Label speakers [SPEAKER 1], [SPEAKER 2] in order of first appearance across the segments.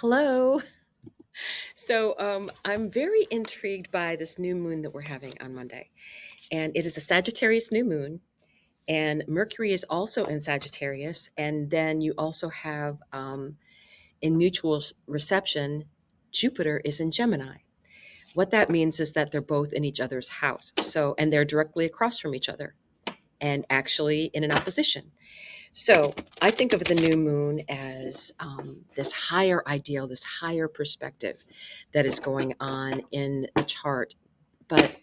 [SPEAKER 1] Hello. I'm very intrigued by this new moon that we're having on Monday. And it is a Sagittarius new moon. And Mercury is also in Sagittarius. And then you also have in mutual reception, Jupiter is in Gemini. What that means is that they're both in each other's house. And they're directly across from each other and actually in an opposition. So I think of the new moon as this higher ideal, this higher perspective that is going on in the chart. But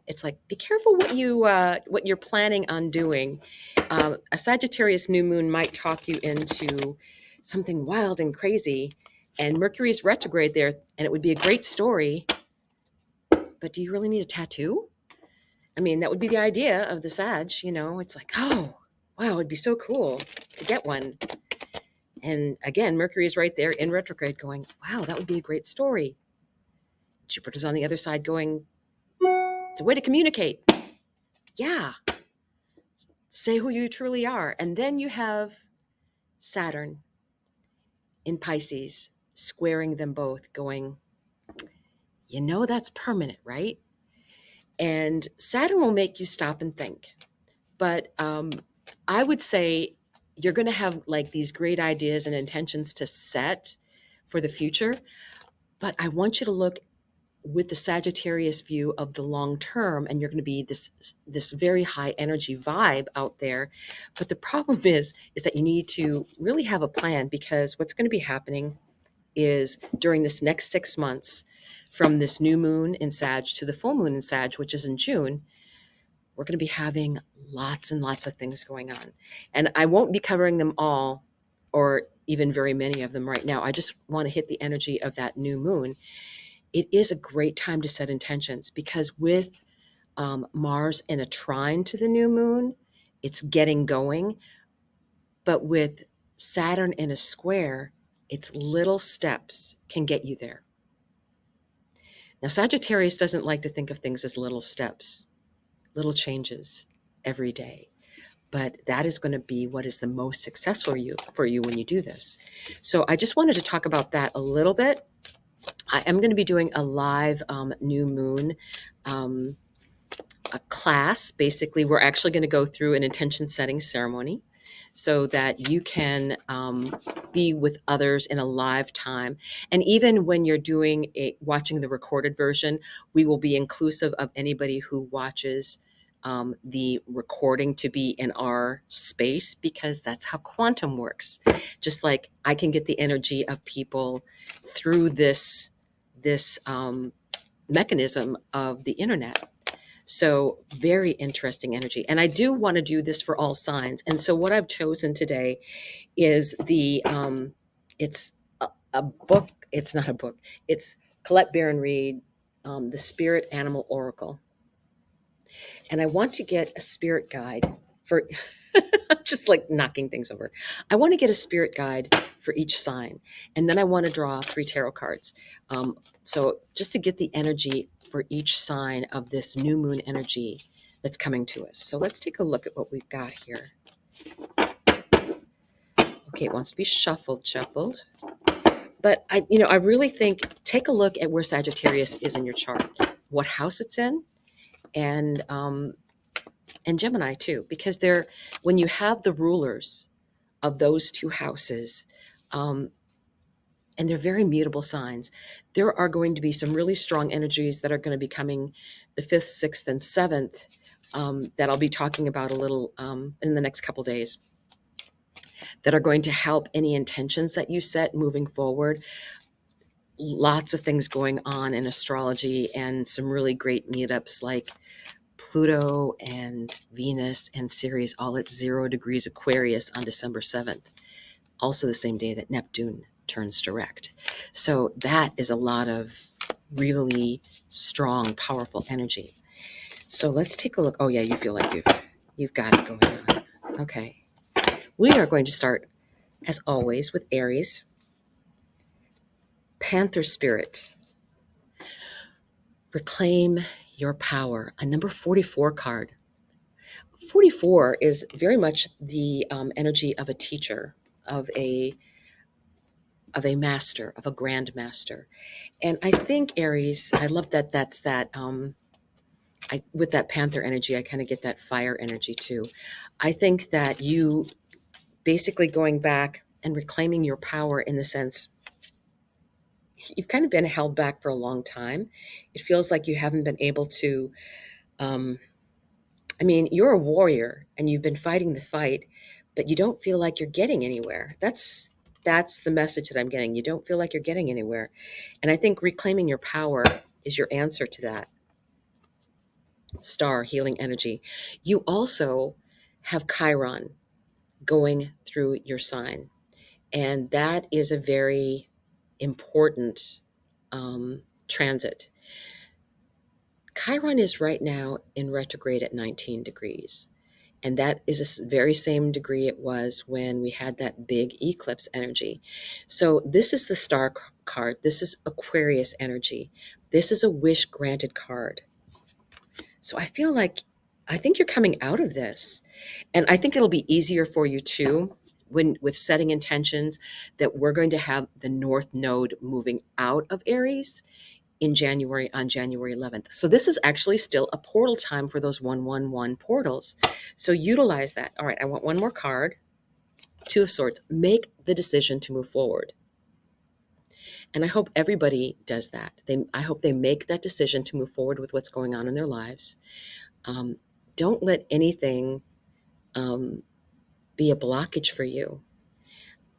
[SPEAKER 1] it's like, be careful what you're planning on doing. A Sagittarius new moon might talk you into something wild and crazy, and Mercury's retrograde there, and it would be a great story. But do you really need a tattoo? I mean, that would be the idea of the Sag. It's like, oh, wow, it'd be so cool to get one. And again, Mercury is right there in retrograde going, wow, that would be a great story. Jupiter's on the other side going, it's a way to communicate. Yeah. Say who you truly are. And then you have Saturn in Pisces squaring them both going, that's permanent, right? And Saturn will make you stop and think. But I would say you're going to have like these great ideas and intentions to set for the future. But I want you to look with the Sagittarius view of the long term, and you're going to be this very high energy vibe out there. But the problem is that you need to really have a plan, because what's going to be happening is during this next 6 months, from this new moon in Sag to the full moon in Sag, which is in June, we're going to be having lots and lots of things going on. And I won't be covering them all, or even very many of them right now. I just want to hit the energy of that new moon. It is a great time to set intentions, because with Mars in a trine to the new moon, it's getting going. But with Saturn in a square, it's little steps can get you there. Now, Sagittarius doesn't like to think of things as little steps, little changes every day. But that is going to be what is the most successful for you when you do this. So I just wanted to talk about that a little bit. I am going to be doing a live new moon a class. Basically, we're actually going to go through an intention setting ceremony so that you can be with others in a live time. And even when you're watching the recorded version, we will be inclusive of anybody who watches the recording to be in our space, because that's how quantum works. Just like I can get the energy of people through this mechanism of the internet. So very interesting energy. And I do want to do this for all signs. And so what I've chosen today is it's a book. It's not a book. It's Colette Baron Reed, The Spirit Animal Oracle. And I want to get a spirit guide for, I'm just like knocking things over. I want to get a spirit guide for each sign. And then I want to draw 3 tarot cards. So just to get the energy for each sign of this new moon energy that's coming to us. So let's take a look at what we've got here. Okay, it wants to be shuffled. But I really think, take a look at where Sagittarius is in your chart, what house it's in, and Gemini too, because when you have the rulers of those 2 houses, and they're very mutable signs, there are going to be some really strong energies that are going to be coming the 5th, 6th, and 7th that I'll be talking about a little in the next couple days, that are going to help any intentions that you set moving forward. Lots of things going on in astrology, and some really great meetups like Pluto and Venus and Ceres all at 0 degrees Aquarius on December 7th. Also the same day that Neptune turns direct. So that is a lot of really strong, powerful energy. So let's take a look. Oh yeah, you feel like you've got it going on. Okay. We are going to start, as always, with Aries. Panther Spirit. Reclaim your power. A number 44 card. 44 is very much the energy of a teacher, of a of a master, of a grand master. And I think Aries, I love that that's that, with that Panther energy, I kind of get that fire energy too. I think that you basically going back and reclaiming your power in the sense you've kind of been held back for a long time. It feels like you haven't been able to, um, I mean, you're a warrior and you've been fighting the fight, but you don't feel like you're getting anywhere. That's the message that I'm getting. You don't feel like you're getting anywhere. And I think reclaiming your power is your answer to that. Star healing energy. You also have Chiron going through your sign. And that is a very important transit. Chiron is right now in retrograde at 19 degrees. And that is the very same degree it was when we had that big eclipse energy. So this is the star card. This is Aquarius energy. This is a wish granted card. So I think you're coming out of this. And I think it'll be easier for you too when with setting intentions that we're going to have the North Node moving out of Aries in January on January 11th. So this is actually still a portal time for those 111 portals. So utilize that. All right, I want one more card. Two of Swords. Make the decision to move forward. And I hope everybody does that. I hope they make that decision to move forward with what's going on in their lives. Don't let anything be a blockage for you.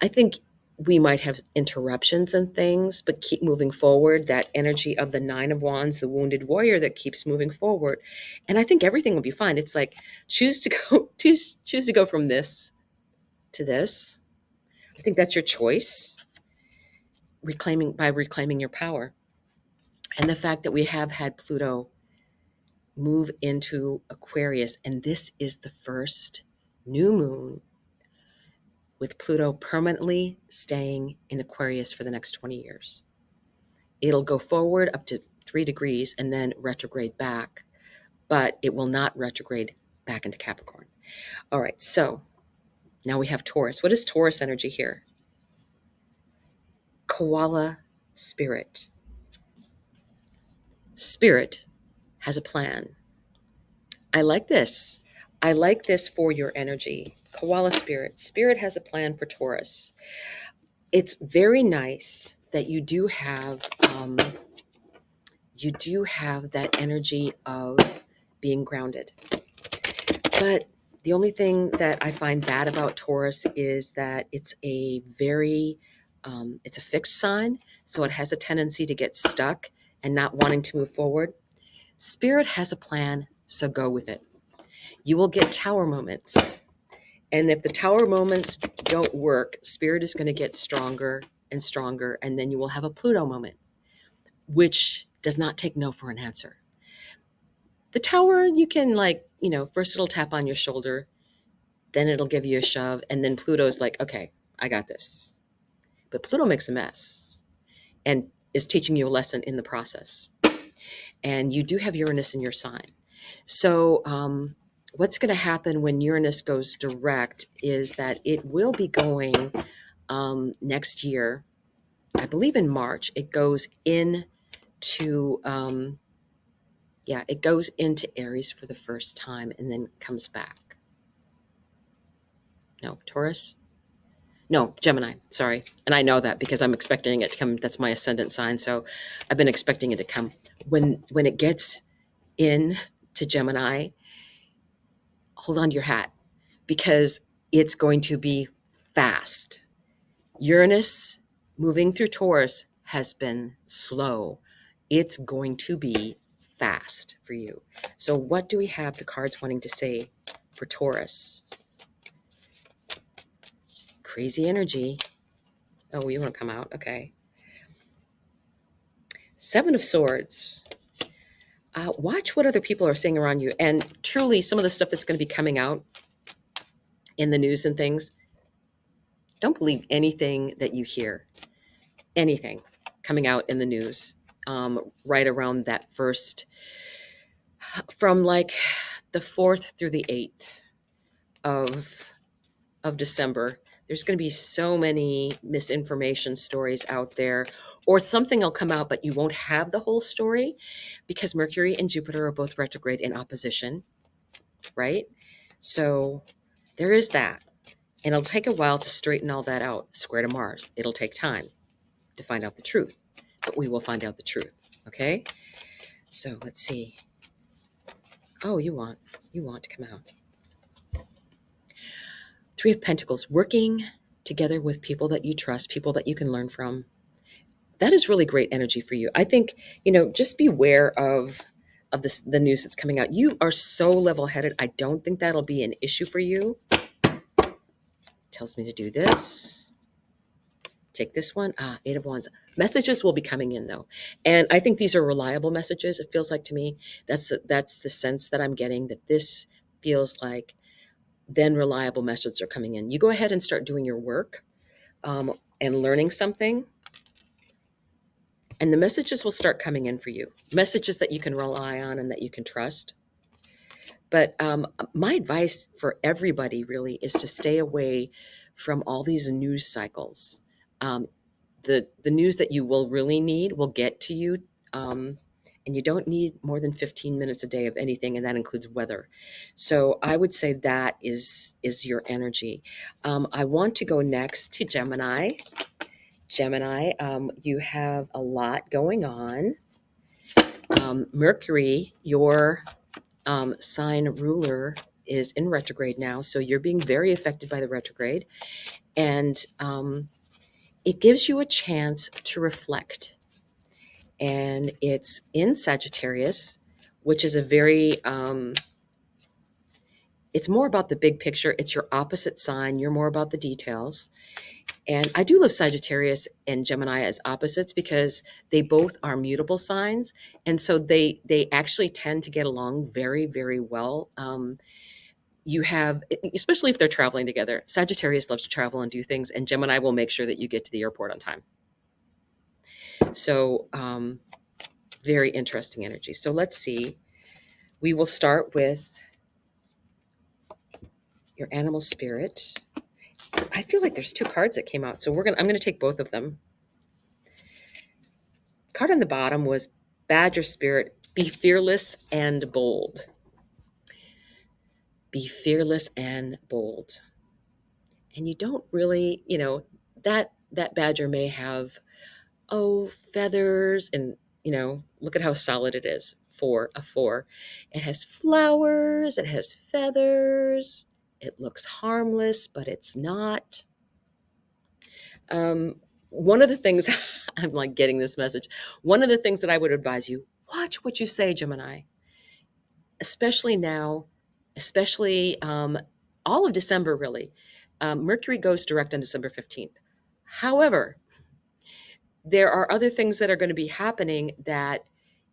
[SPEAKER 1] I think we might have interruptions and things, but keep moving forward. That energy of the Nine of Wands, the wounded warrior that keeps moving forward. And I think everything will be fine. It's like choose to go from this to this. I think that's your choice. Reclaiming your power. And the fact that we have had Pluto move into Aquarius, and this is the first new moon with Pluto permanently staying in Aquarius for the next 20 years. It'll go forward up to 3 degrees and then retrograde back, but it will not retrograde back into Capricorn. All right, so now we have Taurus. What is Taurus energy here? Koala spirit. Spirit has a plan. I like this. I like this for your energy. Koala spirit. Spirit has a plan for Taurus. It's very nice that you do have that energy of being grounded. But the only thing that I find bad about Taurus is that it's a it's a fixed sign, so it has a tendency to get stuck and not wanting to move forward. Spirit has a plan, so go with it. You will get tower moments. And if the tower moments don't work, Spirit is going to get stronger and stronger, and then you will have a Pluto moment, which does not take no for an answer. The tower, you can first it'll tap on your shoulder, then it'll give you a shove, and then Pluto's like, okay, I got this. But Pluto makes a mess and is teaching you a lesson in the process. And you do have Uranus in your sign. So what's going to happen when Uranus goes direct is that it will be going next year, I believe in March. It goes into it goes into Aries for the first time and then comes back. No, Taurus? No, Gemini, sorry. And I know that because I'm expecting it to come. That's my ascendant sign. So I've been expecting it to come. When it gets in to Gemini, hold on to your hat because it's going to be fast. Uranus moving through Taurus has been slow. It's going to be fast for you. So what do we have the cards wanting to say for Taurus? Crazy energy. Oh, you want to come out? Okay. Seven of Swords. Watch what other people are saying around you. And truly, some of the stuff that's going to be coming out in the news and things, don't believe anything that you hear. Anything coming out in the news right around that first, from like the 4th through the 8th of December. There's going to be so many misinformation stories out there, or something will come out, but you won't have the whole story because Mercury and Jupiter are both retrograde in opposition, right? So there is that. And it'll take a while to straighten all that out, square to Mars. It'll take time to find out the truth, but we will find out the truth. Okay? So let's see. Oh, you want to come out. Three of Pentacles, working together with people that you trust, people that you can learn from. That is really great energy for you. I think, just beware of this, the news that's coming out. You are so level-headed. I don't think that'll be an issue for you. Tells me to do this. Take this one. Eight of Wands. Messages will be coming in though. And I think these are reliable messages. It feels like to me, that's the sense that I'm getting, that this feels like then reliable messages are coming in. You go ahead and start doing your work and learning something. And the messages will start coming in for you. Messages that you can rely on and that you can trust. But my advice for everybody really is to stay away from all these news cycles. The news that you will really need will get to you. And you don't need more than 15 minutes a day of anything, and that includes weather. So I would say that is your energy. I want to go next to Gemini. Gemini, you have a lot going on. Mercury, your sign ruler, is in retrograde now, so you're being very affected by the retrograde. And it gives you a chance to reflect. And it's in Sagittarius, which is a very, it's more about the big picture. It's your opposite sign. You're more about the details. And I do love Sagittarius and Gemini as opposites because they both are mutable signs. And so they actually tend to get along very, very well. You have, especially if they're traveling together, Sagittarius loves to travel and do things, and Gemini will make sure that you get to the airport on time. So very interesting energy. So let's see. We will start with your animal spirit. I feel like there's two cards that came out, so I'm gonna take both of them. Card on the bottom was Badger Spirit, be fearless and bold. Be fearless and bold. And you don't really, that badger may have, feathers, and, look at how solid it is for a 4. It has flowers, it has feathers. It looks harmless, but it's not. One of the things, I'm like getting this message. One of the things that I would advise you, watch what you say, Gemini, especially now, especially all of December, really. Mercury goes direct on December 15th. However, there are other things that are going to be happening that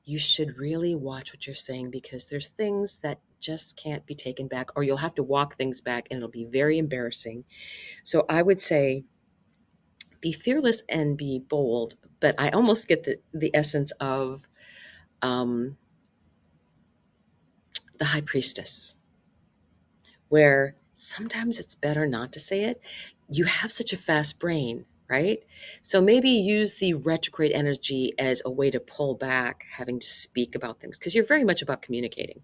[SPEAKER 1] you should really watch what you're saying, because there's things that just can't be taken back, or you'll have to walk things back and it'll be very embarrassing. So I would say be fearless and be bold, but I almost get the essence of the High Priestess, where sometimes it's better not to say it. You have such a fast brain, right? So maybe use the retrograde energy as a way to pull back having to speak about things, because you're very much about communicating.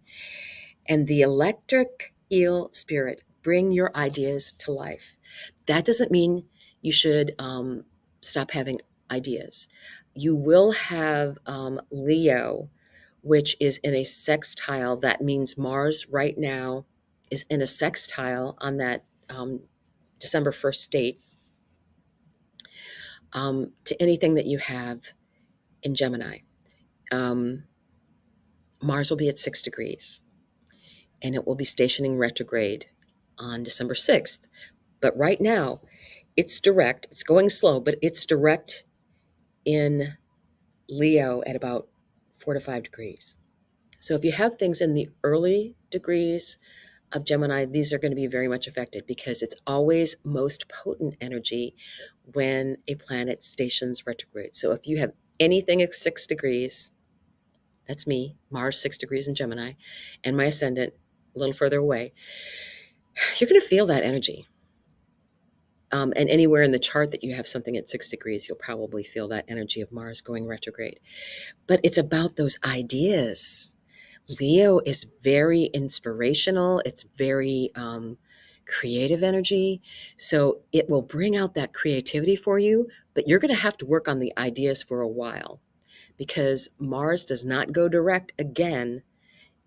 [SPEAKER 1] And the electric eel spirit, bring your ideas to life. That doesn't mean you should stop having ideas. You will have Leo, which is in a sextile. That means Mars right now is in a sextile on that December 1st date to anything that you have in Gemini. Mars will be at 6 degrees, and it will be stationing retrograde on December 6th. But right now, it's direct. It's going slow, but it's direct in Leo at about 4 to 5 degrees. So if you have things in the early degrees of Gemini, these are going to be very much affected, because it's always most potent energy when a planet stations retrograde. So if you have anything at 6 degrees, that's me, Mars 6 degrees in Gemini, and my ascendant a little further away, you're going to feel that energy. And anywhere in the chart that you have something at 6 degrees, you'll probably feel that energy of Mars going retrograde. But it's about those ideas. Leo is very inspirational. It's very creative energy. So it will bring out that creativity for you, but you're going to have to work on the ideas for a while because Mars does not go direct again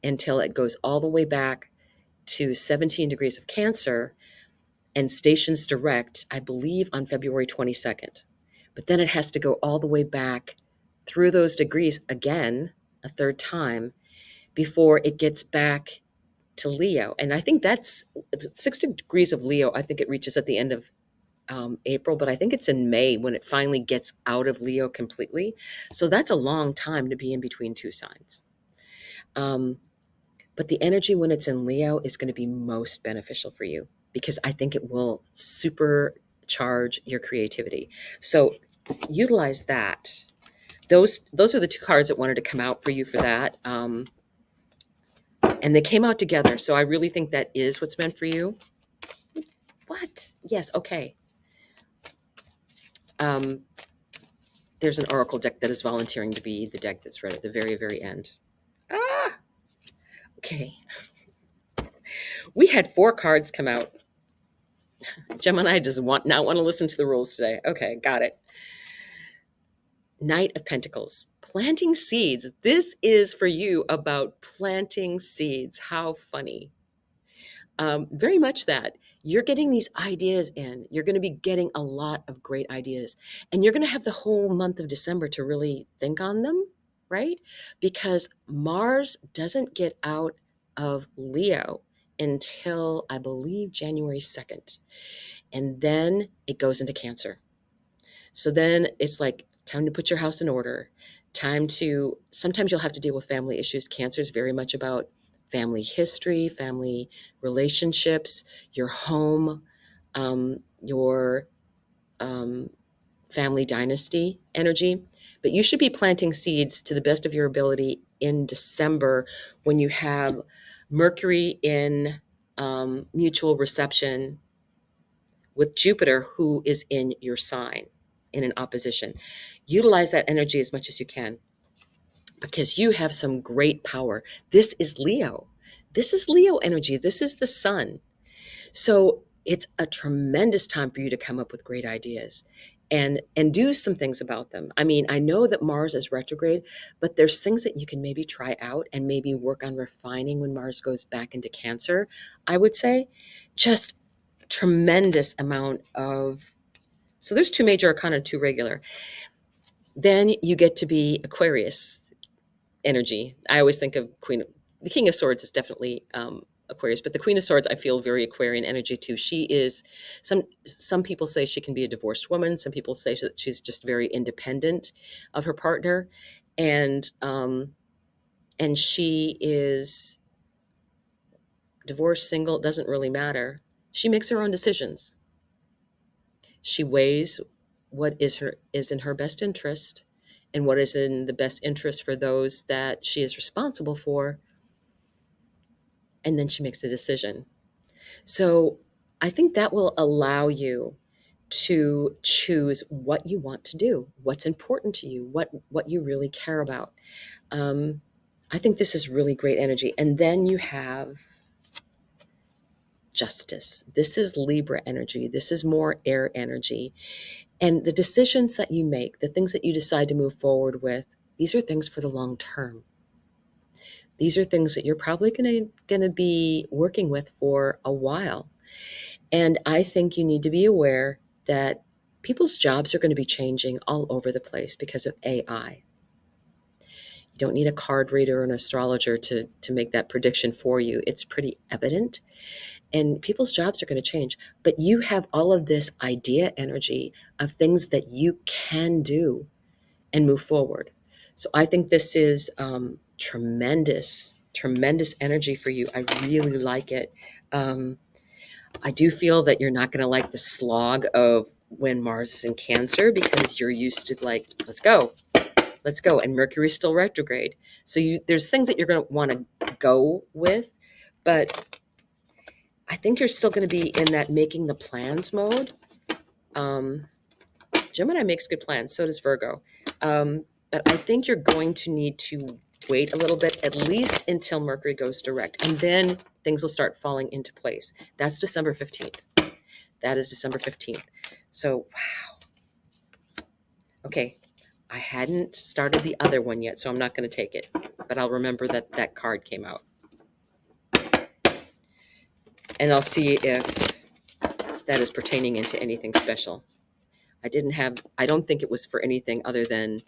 [SPEAKER 1] until it goes all the way back to 17 degrees of Cancer and stations direct, I believe, on February 22nd. But then it has to go all the way back through those degrees again, a third time, before it gets back to Leo. And I think that's 60 degrees of Leo. I think it reaches at the end of April, but I think it's in May when it finally gets out of Leo completely. So that's a long time to be in between two signs. But the energy when it's in Leo is going to be most beneficial for you because I think it will supercharge your creativity. So utilize that. Those are the two cards that wanted to come out for you for that. And they came out together. So I really think that is what's meant for you. What? Yes. Okay. There's an oracle deck that is volunteering to be the deck that's read at the very, very end. Ah, okay. We had 4 cards come out. Gemini does not want to listen to the rules today. Okay, got it. Knight of Pentacles, planting seeds. This is for you about planting seeds. How funny. Very much that. You're getting these ideas in. You're going to be getting a lot of great ideas. And you're going to have the whole month of December to really think on them, right? Because Mars doesn't get out of Leo until, I believe, January 2nd. And then it goes into Cancer. So then it's like time to put your house in order. Sometimes you'll have to deal with family issues. Cancer is very much about family history, family relationships, your home, your family dynasty energy. But you should be planting seeds to the best of your ability in December when you have Mercury in mutual reception with Jupiter, who is in your sign in an opposition. Utilize that energy as much as you can because you have some great power. This is Leo. This is Leo energy. This is the sun. So it's a tremendous time for you to come up with great ideas and do some things about them. I mean, I know that Mars is retrograde, but there's things that you can maybe try out and maybe work on refining when Mars goes back into Cancer. I would say just tremendous amount of, so there's 2 major arcana, 2 regular. Then you get to be Aquarius energy. I always think of the King of Swords is definitely Aquarius, but the Queen of Swords I feel very Aquarian energy too. She is, some people say she can be a divorced woman. Some people say that she's just very independent of her partner, and she is divorced, single, it doesn't really matter. She makes her own decisions. She weighs what is in her best interest and what is in the best interest for those that she is responsible for, and then she makes a decision. So I think that will allow you to choose what you want to do, what's important to you, what you really care about. I think this is really great energy. And then you have Justice. This is Libra energy. This is more air energy. And the decisions that you make, the things that you decide to move forward with, these are things for the long term. These are things that you're probably going to be working with for a while. And I think you need to be aware that people's jobs are going to be changing all over the place because of AI. You don't need a card reader or an astrologer to make that prediction for you. It's pretty evident. And people's jobs are going to change. But you have all of this idea energy of things that you can do and move forward. So I think this is tremendous energy for you. I really like it. I do feel that you're not going to like the slog of when Mars is in Cancer because you're used to like, let's go. And Mercury's still retrograde. So there's things that you're going to want to go with, but I think you're still going to be in that making the plans mode. Um, Gemini makes good plans. So does Virgo. But I think you're going to need to wait a little bit, at least until Mercury goes direct. And then things will start falling into place. That's December 15th. That is December 15th. So, okay, I hadn't started the other one yet, so I'm not going to take it. But I'll remember that that card came out. And I'll see if that is pertaining into anything special. I don't think it was for anything other than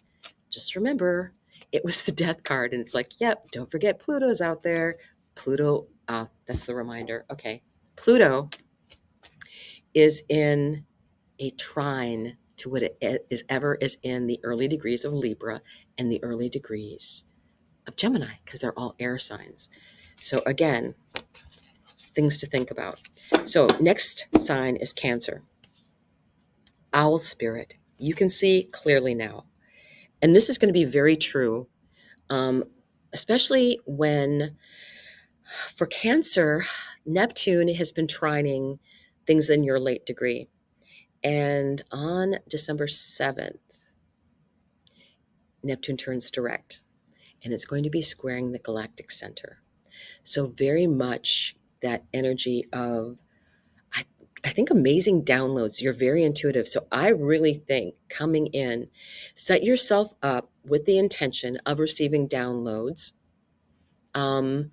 [SPEAKER 1] just remember it was the death card. And it's like, yep, don't forget Pluto's out there. Pluto, that's the reminder. Okay. Pluto is in a trine to what it is in the early degrees of Libra and the early degrees of Gemini, because they're all air signs. So again, things to think about. So next sign is Cancer. Owl spirit. You can see clearly now. And this is going to be very true, especially when, for Cancer, Neptune has been trining things in your late degree. And on December 7th, Neptune turns direct, and it's going to be squaring the galactic center. So very much that energy of, I think, amazing downloads. You're very intuitive. So I really think coming in, set yourself up with the intention of receiving downloads um,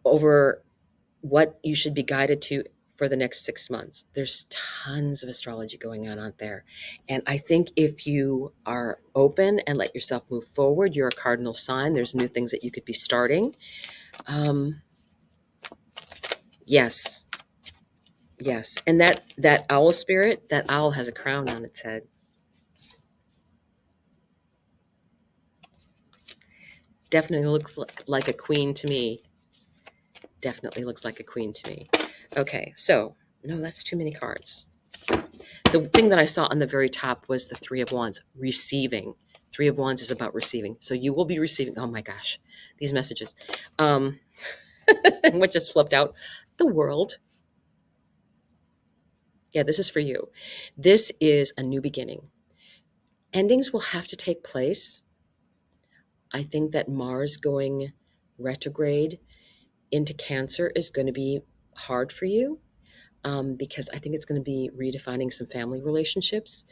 [SPEAKER 1] over what you should be guided to for the next 6 months. There's tons of astrology going on out there. And I think if you are open and let yourself move forward, you're a cardinal sign. There's new things that you could be starting. Yes. Yes. And that owl spirit, that owl has a crown on its head. Definitely looks like a queen to me. Definitely looks like a queen to me. Okay, so no, that's too many cards. The thing that I saw on the very top was the Three of Wands, receiving. Three of Wands is about receiving. So you will be receiving, oh my gosh, these messages. What just flipped out? The world. Yeah, this is for you. This is a new beginning. Endings will have to take place. I think that Mars going retrograde into Cancer is going to be hard for you, because I think it's going to be redefining some family relationships.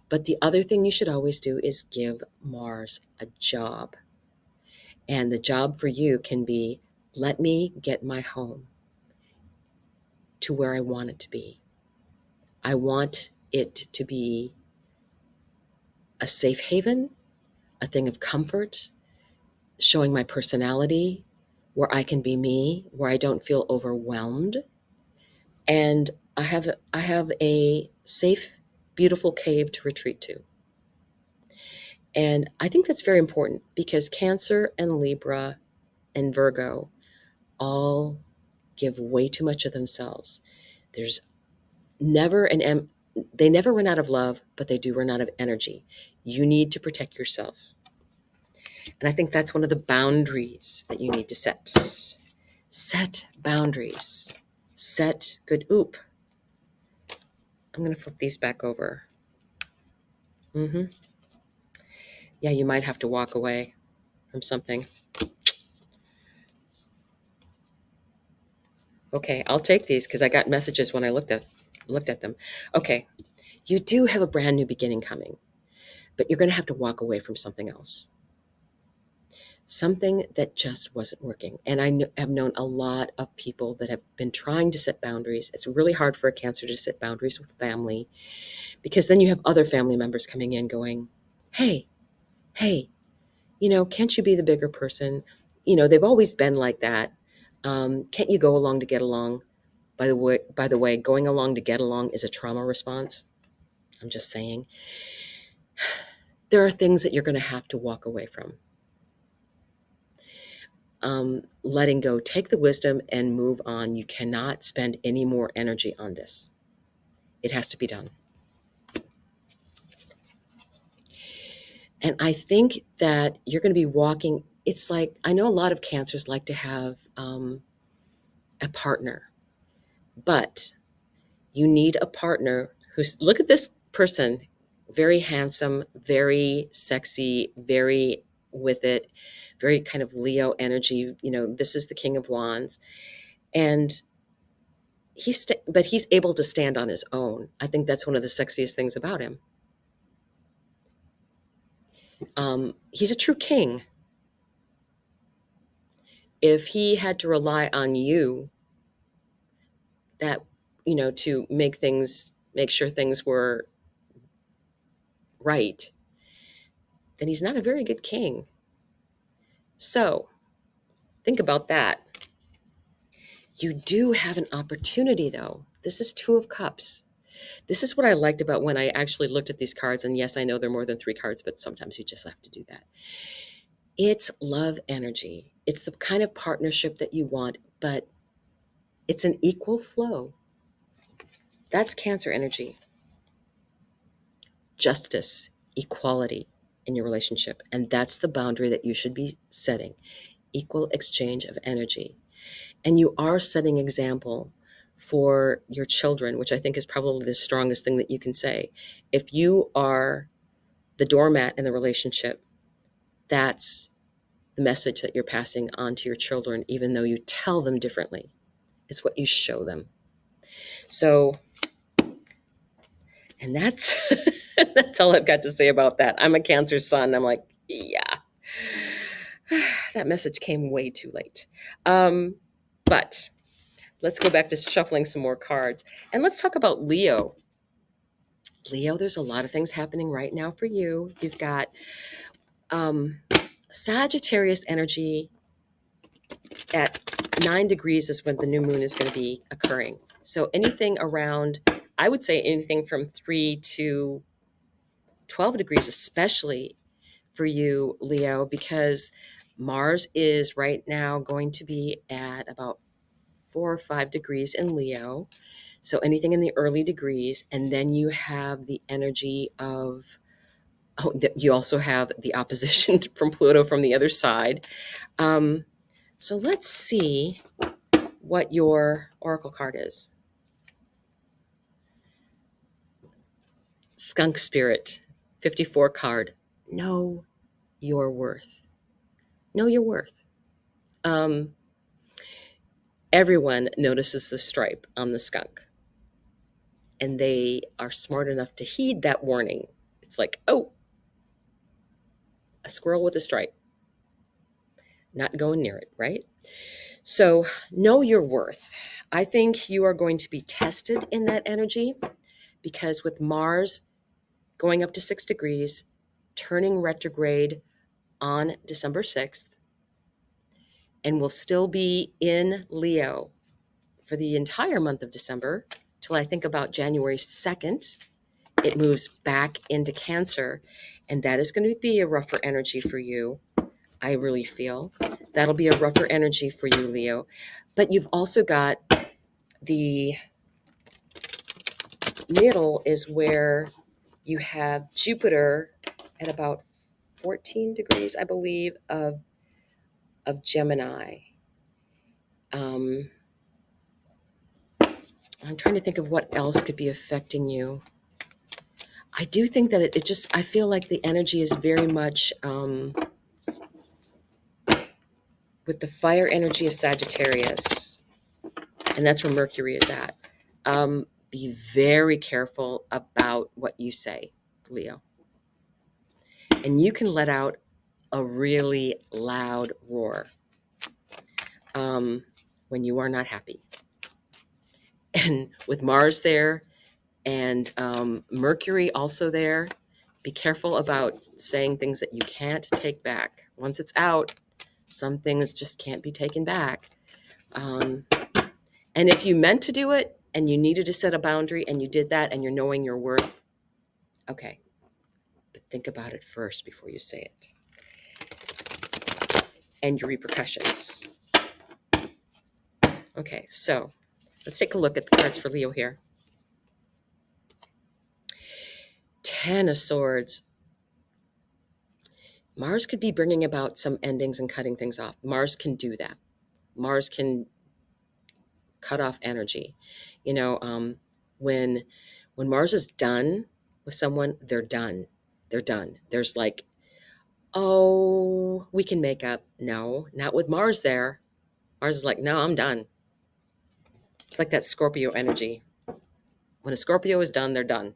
[SPEAKER 1] But the other thing you should always do is give Mars a job. And the job for you can be, let me get my home to where I want it to be. I want it to be a safe haven, a thing of comfort, showing my personality, where I can be me, where I don't feel overwhelmed. And I have a safe, beautiful cave to retreat to. And I think that's very important because Cancer and Libra and Virgo all give way too much of themselves. There's never they never run out of love, but they do run out of energy. You need to protect yourself. And I think that's one of the boundaries that you need to set. Set boundaries. Set good. Oop. I'm going to flip these back over. Yeah, you might have to walk away from something. Okay, I'll take these because I got messages when I looked at them. Okay, you do have a brand new beginning coming, but you're going to have to walk away from something else. Something that just wasn't working. And I have known a lot of people that have been trying to set boundaries. It's really hard for a Cancer to set boundaries with family because then you have other family members coming in going, hey, can't you be the bigger person? They've always been like that. Can't you go along to get along? By the way, going along to get along is a trauma response. I'm just saying. There are things that you're going to have to walk away from. Letting go, take the wisdom and move on. You cannot spend any more energy on this. It has to be done. And I think that you're going to be walking. It's like, I know a lot of Cancers like to have a partner, but you need a partner who's, look at this person, very handsome, very sexy, very with it, very kind of Leo energy. This is the King of Wands. And but he's able to stand on his own. I think that's one of the sexiest things about him. He's a true king. If he had to rely on you, that, to make sure things were right, then he's not a very good king. So think about that. You do have an opportunity, though. This is Two of Cups. This is what I liked about when I actually looked at these cards. And yes, I know there are more than 3 cards, but sometimes you just have to do that. It's love energy. It's the kind of partnership that you want, but it's an equal flow. That's Cancer energy. Justice, equality in your relationship. And that's the boundary that you should be setting. Equal exchange of energy. And you are setting example for your children, which I think is probably the strongest thing that you can say. If you are the doormat in the relationship, that's the message that you're passing on to your children, even though you tell them differently. It's what you show them. So, and that's that's all I've got to say about that. I'm a Cancer sun. I'm like, yeah, that message came way too late. But let's go back to shuffling some more cards. And let's talk about Leo. Leo, there's a lot of things happening right now for you. You've got Sagittarius energy at 9 degrees is when the new moon is going to be occurring. So anything around, I would say anything from 3 to 12 degrees, especially for you, Leo, because Mars is right now going to be at about 4 or 5 degrees in Leo. So anything in the early degrees. And then you have the energy of, you also have the opposition from Pluto from the other side. So let's see what your oracle card is. Skunk Spirit, 54 card. Know your worth. Know your worth. Everyone notices the stripe on the skunk, and they are smart enough to heed that warning. It's like, oh, a squirrel with a stripe. Not going near it, right? So know your worth. I think you are going to be tested in that energy because with Mars going up to 6 degrees, turning retrograde on December 6th, and will still be in Leo for the entire month of December till I think about January 2nd. It moves back into Cancer, and that is going to be a rougher energy for you. I really feel that'll be a rougher energy for you, Leo. But you've also got the middle is where you have Jupiter at about 14 degrees, I believe, of Gemini. I'm trying to think of what else could be affecting you. I do think that it just, I feel like the energy is very much with the fire energy of Sagittarius, and that's where Mercury is at. Be very careful about what you say, Leo. And you can let out a really loud roar when you are not happy. And with Mars there and Mercury also there, be careful about saying things that you can't take back. Once it's out, some things just can't be taken back. And if you meant to do it and you needed to set a boundary and you did that and you're knowing your worth, okay. But think about it first before you say it. And your repercussions. Okay, so let's take a look at the cards for Leo here. 10 of Swords. Mars could be bringing about some endings and cutting things off. Mars can do that. Mars can cut off energy. When When Mars is done with someone, they're done. They're done. There's like, oh, we can make up. No, not with Mars there. Mars is like, no, I'm done. It's like that Scorpio energy. When a Scorpio is done, they're done.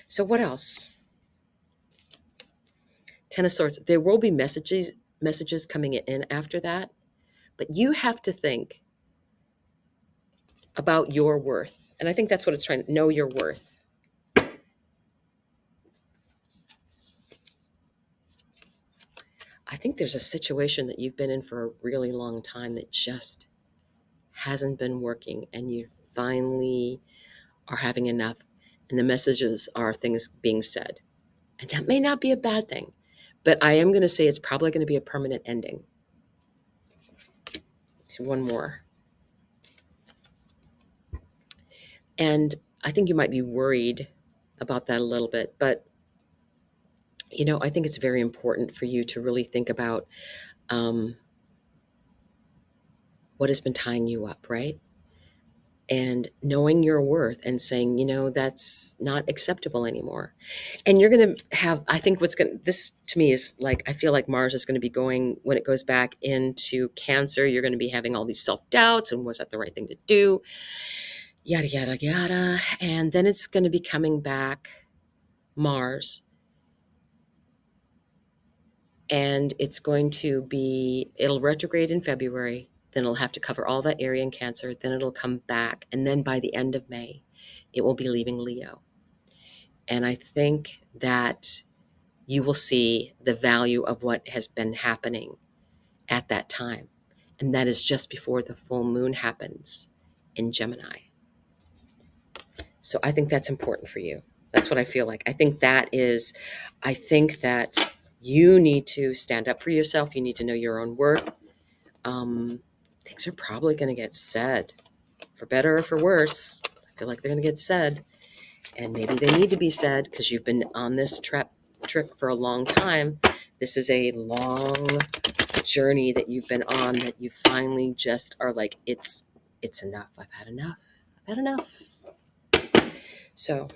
[SPEAKER 1] So what else? Ten of Swords. There will be messages coming in after that, but you have to think about your worth. And I think that's what it's trying to know, your worth. I think there's a situation that you've been in for a really long time that just hasn't been working, and you finally are having enough. And the messages are things being said. And that may not be a bad thing, but I am going to say it's probably going to be a permanent ending. So one more. And I think you might be worried about that a little bit, but I think it's very important for you to really think about what has been tying you up, right? And knowing your worth and saying, that's not acceptable anymore. And you're going to have, I think this to me is like, I feel like Mars is going to be going, when it goes back into Cancer, you're going to be having all these self-doubts and was that the right thing to do? Yada, yada, yada. And then it's going to be coming back, Mars. And it's going to be, it'll retrograde in February. Then it'll have to cover all that area in Cancer. Then it'll come back. And then by the end of May, it will be leaving Leo. And I think that you will see the value of what has been happening at that time. And that is just before the full moon happens in Gemini. So I think that's important for you. That's what I feel like. I think that you need to stand up for yourself. You need to know your own worth. Things are probably going to get said, for better or for worse. I feel like they're going to get said. And maybe they need to be said because you've been on this trick for a long time. This is a long journey that you've been on that you finally just are like, it's enough. I've had enough. So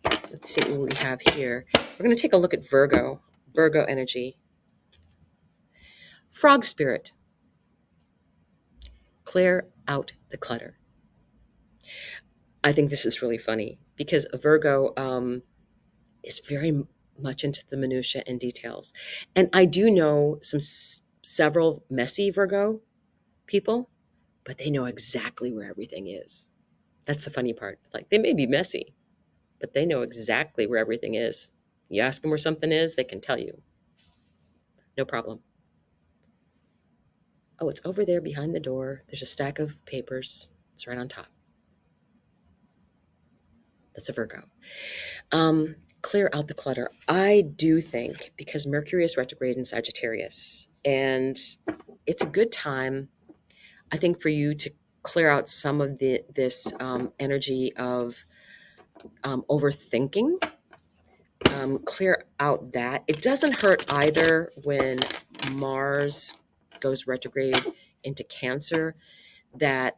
[SPEAKER 1] let's see what we have here. We're going to take a look at Virgo energy. Frog spirit. Clear out the clutter. I think this is really funny because Virgo is very much into the minutia and details. And I do know several messy Virgo people, but they know exactly where everything is. That's the funny part. Like, they may be messy, but they know exactly where everything is. You ask them where something is, they can tell you. No problem. Oh, it's over there behind the door. There's a stack of papers. It's right on top. That's a Virgo. Clear out the clutter. I do think, because Mercury is retrograde in Sagittarius, and it's a good time, I think, for you to clear out some of this energy of overthinking. Clear out that. It doesn't hurt either when Mars goes retrograde into Cancer, that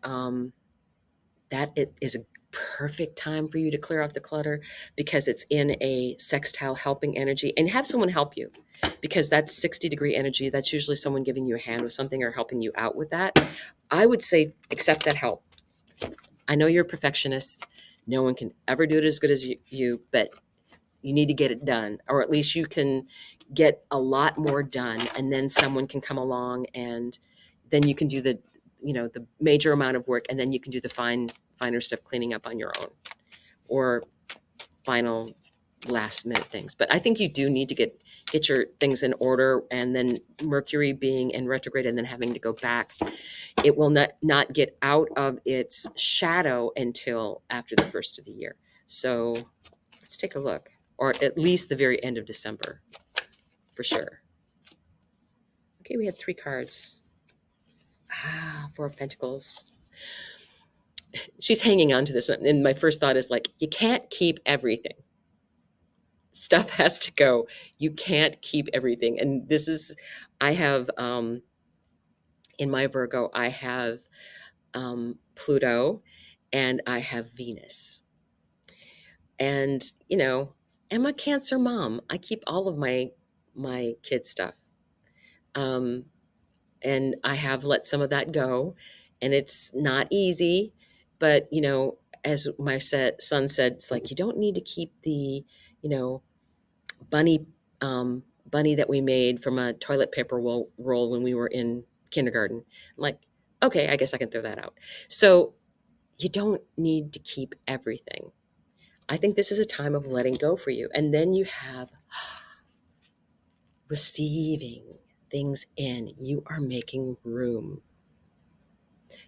[SPEAKER 1] it is a perfect time for you to clear out the clutter because it's in a sextile helping energy, and have someone help you, because that's 60-degree energy. That's usually someone giving you a hand with something or helping you out with that. I would say accept that help. I know you're a perfectionist. No one can ever do it as good as you, but you need to get it done, or at least you can get a lot more done, and then someone can come along, and then you can do the major amount of work, and then you can do the finer stuff, cleaning up on your own, or final last minute things. But I think you do need to get your things in order, and then Mercury being in retrograde and then having to go back, it will not get out of its shadow until after the first of the year. So let's take a look, or at least the very end of December, for sure. Okay, we had 3 cards. 4 of Pentacles. She's hanging on to this, and my first thought is like, you can't keep everything. Stuff has to go. You can't keep everything. And this is, I have in my Virgo, I have Pluto, and I have Venus. And, I'm a Cancer mom. I keep all of my kid stuff. Um, and I have let some of that go, and it's not easy, but as my son said, it's like you don't need to keep the you know bunny bunny that we made from a toilet paper roll when we were in kindergarten. I'm like, okay, I guess I can throw that out. So you don't need to keep everything. I think this is a time of letting go for you, and then you have receiving things in. You are making room.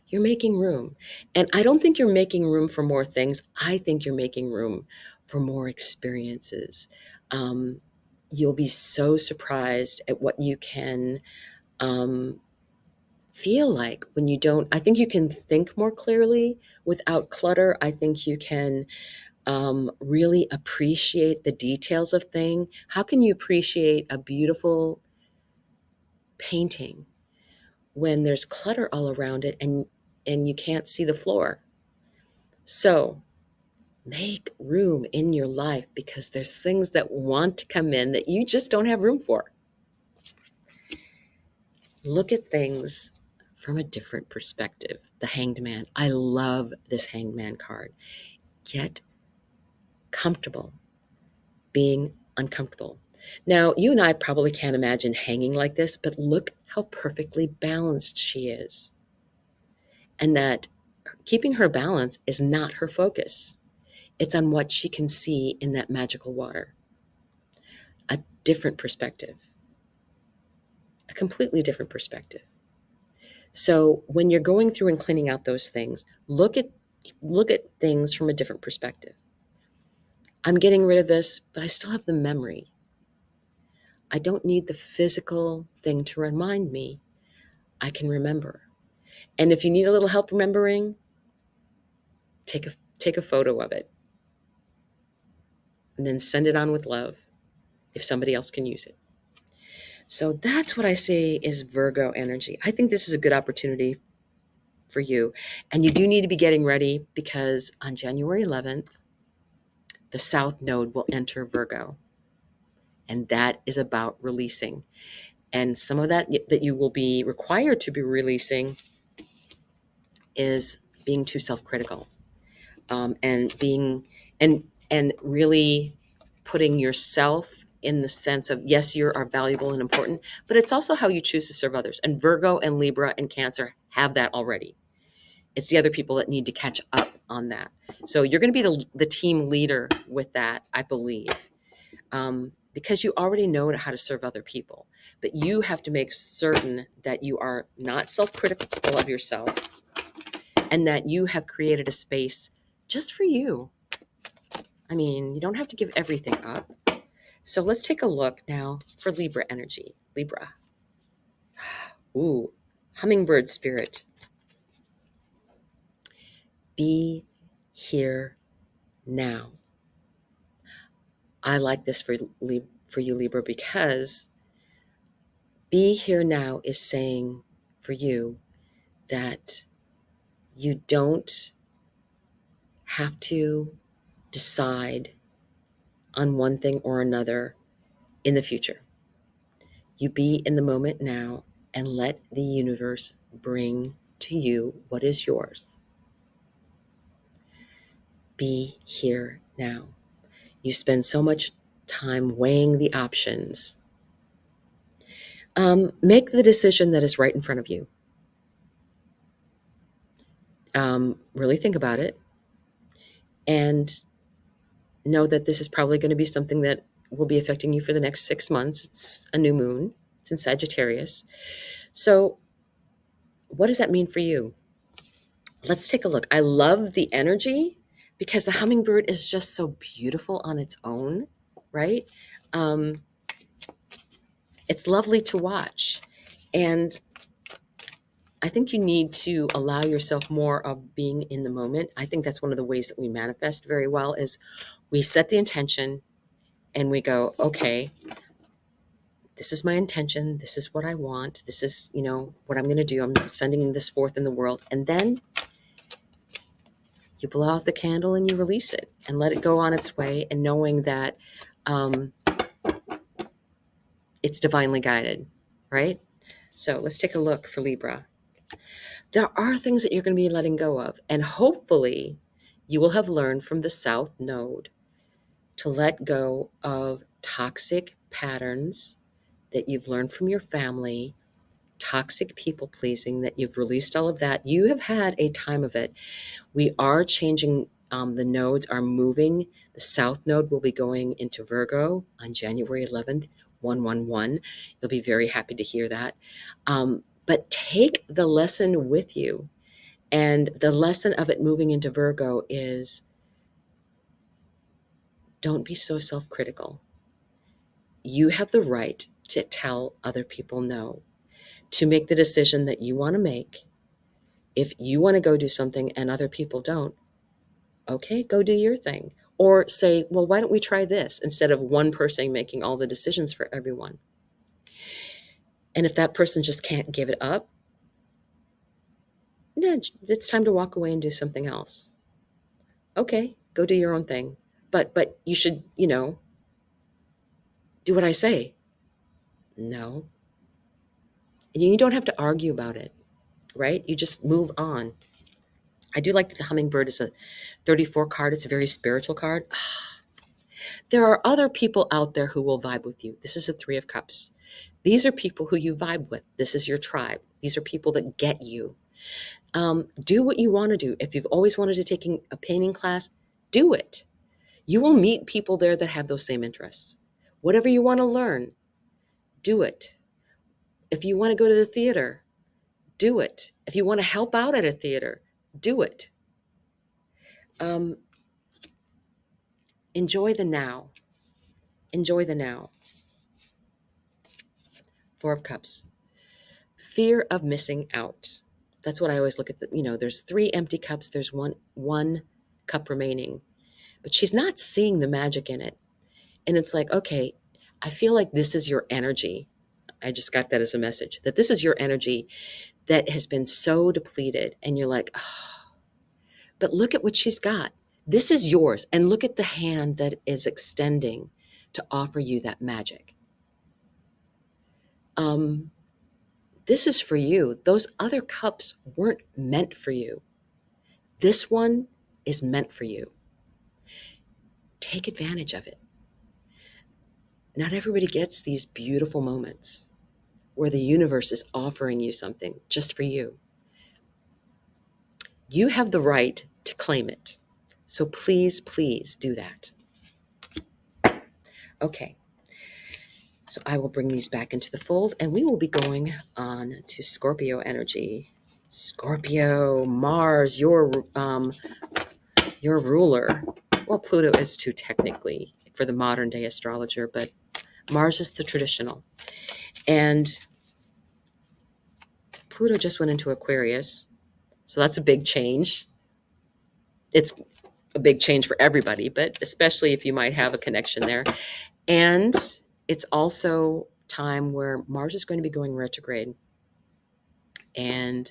[SPEAKER 1] You're making room. And I don't think you're making room for more things. I think you're making room for more experiences. Um, you'll be so surprised at what you can um, feel like when you don't. I think you can think more clearly without clutter. I think you can really appreciate the details of things. How can you appreciate a beautiful painting when there's clutter all around it and you can't see the floor? So make room in your life because there's things that want to come in that you just don't have room for. Look at things from a different perspective. The Hanged Man. I love this Hanged Man card. Get comfortable being uncomfortable. Now, you and I probably can't imagine hanging like this, but look how perfectly balanced she is. And that keeping her balance is not her focus. It's on what she can see in that magical water. A different perspective, a completely different perspective. So when you're going through and cleaning out those things, look at things from a different perspective. I'm getting rid of this, but I still have the memory. I don't need the physical thing to remind me. I can remember. And if you need a little help remembering, take a photo of it and then send it on with love if somebody else can use it. So that's what I say is Virgo energy. I think this is a good opportunity for you. And you do need to be getting ready because on January 11th, the South Node will enter Virgo. And that is about releasing. And some of that you will be required to be releasing is being too self-critical, and being and really putting yourself in the sense of, yes, you are valuable and important, but it's also how you choose to serve others. And Virgo and Libra and Cancer have that already. It's the other people that need to catch up on that. So you're going to be the team leader with that, I believe, because you already know how to serve other people. But you have to make certain that you are not self-critical of yourself and that you have created a space just for you. I mean, you don't have to give everything up. So let's take a look now for Libra energy. Libra. Ooh, hummingbird spirit. Be here now. I like this for you, Libra, because be here now is saying for you that you don't have to decide on one thing or another in the future. You be in the moment now and let the universe bring to you what is yours. Be here now. You spend so much time weighing the options. Make the decision that is right in front of you. Really think about it and know that this is probably going to be something that will be affecting you for the next 6 months. It's a new moon. It's in Sagittarius. So what does that mean for you? Let's take a look. I love the energy because the hummingbird is just so beautiful on its own, right? Um, it's lovely to watch. And I think you need to allow yourself more of being in the moment. I think that's one of the ways that we manifest very well is we set the intention and we go, okay, this is my intention. This is what I want. This is, what I'm going to do. I'm sending this forth in the world. And then you blow out the candle and you release it and let it go on its way, and knowing that it's divinely guided, right? So let's take a look for Libra. There are things that you're going to be letting go of, and hopefully you will have learned from the South Node to let go of toxic patterns that you've learned from your family, toxic people pleasing, that you've released all of that. You have had a time of it. We are changing, the nodes are moving. The South Node will be going into Virgo on January 11th, 111. You'll be very happy to hear that. But take the lesson with you. And the lesson of it moving into Virgo is don't be so self critical. You have the right to tell other people no, to make the decision that you want to make. If you want to go do something and other people don't, okay, go do your thing. Or say, well, why don't we try this, instead of one person making all the decisions for everyone. And if that person just can't give it up, then it's time to walk away and do something else. Okay, go do your own thing. But you should, do what I say. No. And you don't have to argue about it, right? You just move on. I do like that the hummingbird is a 34 card. It's a very spiritual card. There are other people out there who will vibe with you. This is a 3 of Cups. These are people who you vibe with. This is your tribe. These are people that get you. Do what you want to do. If you've always wanted to take a painting class, do it. You will meet people there that have those same interests. Whatever you want to learn, do it. If you want to go to the theater, do it. If you want to help out at a theater, do it. Enjoy the now. Enjoy the now. 4 of Cups. Fear of missing out. That's what I always look at. There's 3 empty cups. There's one cup remaining. But she's not seeing the magic in it. And it's like, okay, I feel like this is your energy. I just got that as a message, that this is your energy that has been so depleted. And you're like, oh, but look at what she's got. This is yours. And look at the hand that is extending to offer you that magic. This is for you. Those other cups weren't meant for you. This one is meant for you. Take advantage of it. Not everybody gets these beautiful moments where the universe is offering you something just for you. You have the right to claim it. So please, please do that. Okay. So I will bring these back into the fold, and we will be going on to Scorpio energy. Scorpio, Mars, your ruler. Well, Pluto is too, technically, for the modern day astrologer, but Mars is the traditional. And Pluto just went into Aquarius. So that's a big change. It's a big change for everybody, but especially if you might have a connection there. And it's also time where Mars is going to be going retrograde. And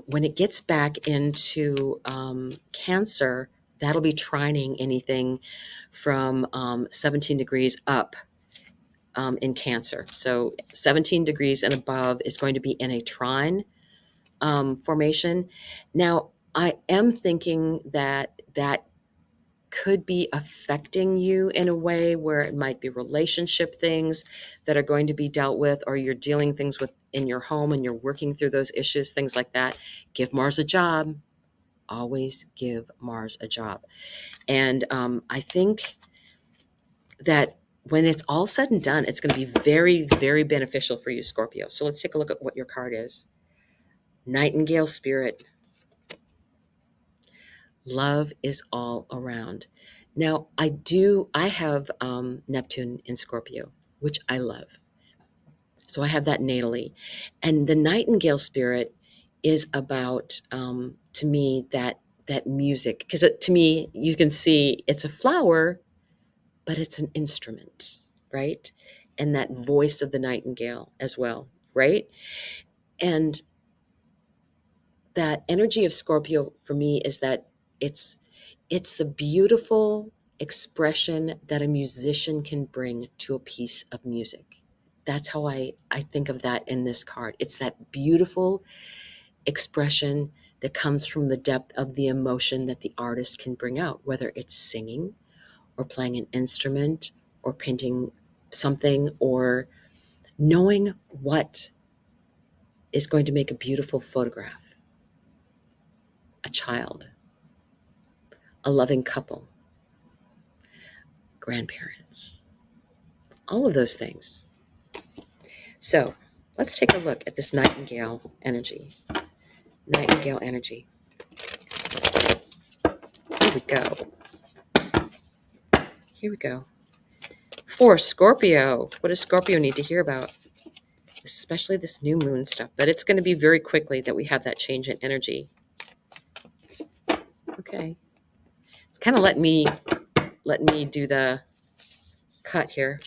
[SPEAKER 1] when it gets back into Cancer, that'll be trining anything from 17 degrees up in Cancer. So 17 degrees and above is going to be in a trine formation. Now, I am thinking that could be affecting you in a way where it might be relationship things that are going to be dealt with, or you're dealing things with in your home and you're working through those issues, things like that. Give Mars a job. Always give Mars a job. And I think that when it's all said and done, it's going to be very, very beneficial for you, Scorpio. So let's take a look at what your card is. Nightingale spirit. Love is all around. Now, I have Neptune in Scorpio, which I love. So I have that natally. And the nightingale spirit is about, to me, that music. Because to me, you can see it's a flower, but it's an instrument, right? And that voice of the nightingale as well, right? And that energy of Scorpio for me is that It's the beautiful expression that a musician can bring to a piece of music. That's how I think of that in this card. It's that beautiful expression that comes from the depth of the emotion that the artist can bring out, whether it's singing or playing an instrument or painting something or knowing what is going to make a beautiful photograph, a child, a loving couple, grandparents, all of those things. So let's take a look at this nightingale energy. Nightingale energy. Here we go. Here we go. For Scorpio, what does Scorpio need to hear about? Especially this new moon stuff, but it's going to be very quickly that we have that change in energy. Okay. It's kind of let me do the cut here.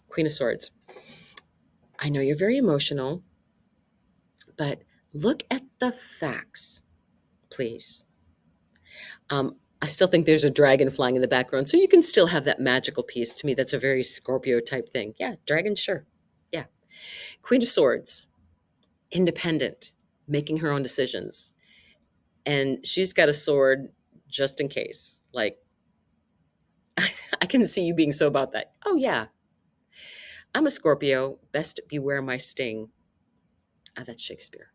[SPEAKER 1] Queen of Swords. I know you're very emotional, but look at the facts, please. I still think there's a dragon flying in the background, so you can still have that magical piece. To me, that's a very Scorpio type thing. Yeah, dragon, sure. Yeah. Queen of Swords, independent, making her own decisions. And she's got a sword just in case. Like, I can see you being so about that. Oh, yeah. I'm a Scorpio. Best beware my sting. That's Shakespeare.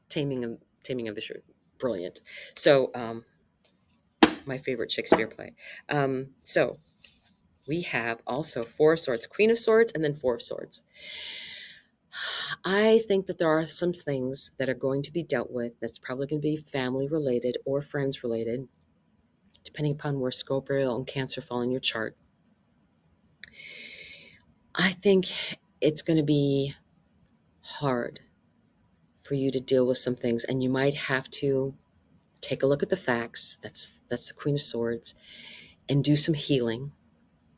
[SPEAKER 1] Taming of the Shrew. Brilliant. So, my favorite Shakespeare play. So we have also Four of Swords, Queen of Swords, and then Four of Swords. I think that there are some things that are going to be dealt with that's probably going to be family related or friends related, depending upon where Scorpio and Cancer fall in your chart. I think it's going to be hard for you to deal with some things, and you might have to take a look at the facts. That's the Queen of Swords, and do some healing.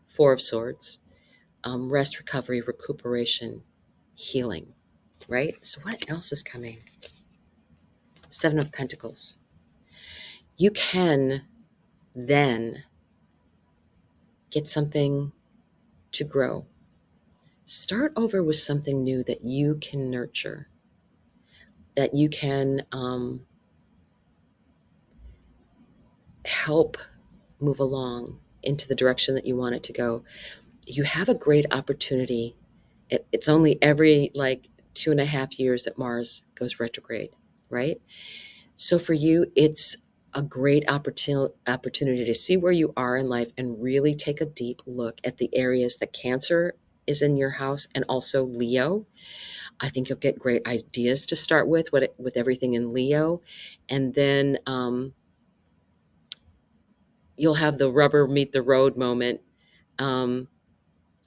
[SPEAKER 1] Four of Swords, rest, recovery, recuperation, healing, right? So what else is coming? Seven of Pentacles. You can then get something to grow. Start over with something new that you can nurture, that you can help move along into the direction that you want it to go. You have a great opportunity. It's only every 2.5 years that Mars goes retrograde, right? So for you, it's a great opportunity to see where you are in life and really take a deep look at the areas that Cancer is in your house and also Leo. I think you'll get great ideas to start with everything in Leo. And then you'll have the rubber meet the road moment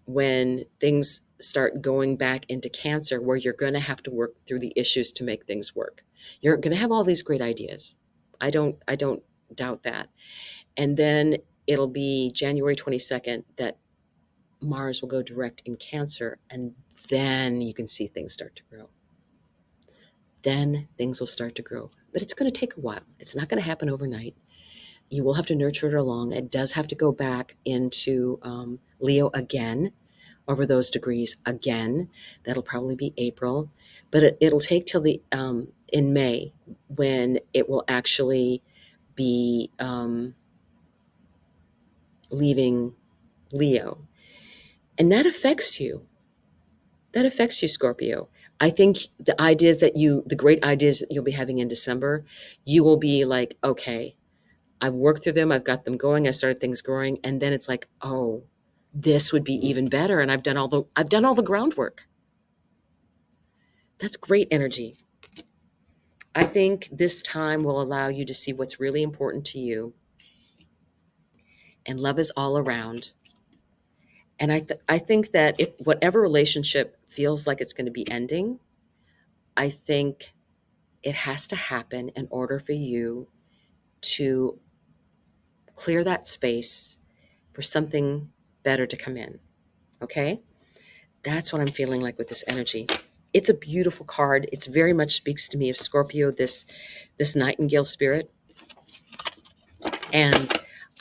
[SPEAKER 1] when things start going back into Cancer, where you're going to have to work through the issues to make things work. You're going to have all these great ideas. I don't doubt that. And then it'll be January 22nd that Mars will go direct in Cancer, and then you can see things start to grow. Then things will start to grow. But it's going to take a while. It's not going to happen overnight. You will have to nurture it along. It does have to go back into Leo again, over those degrees again. That'll probably be April. But it'll take till in May, when it will actually be leaving Leo. And that affects you. That affects you, Scorpio. I think the great ideas that you'll be having in December, you will be like, okay, I've worked through them. I've got them going. I started things growing. And then it's like, oh, this would be even better. And I've done all the groundwork. That's great energy. I think this time will allow you to see what's really important to you. And love is all around. And I think that if whatever relationship feels like it's going to be ending, I think it has to happen in order for you to clear that space for something better to come in. Okay? That's what I'm feeling like with this energy. it's a beautiful card. It's very much speaks to me of Scorpio, this nightingale spirit. And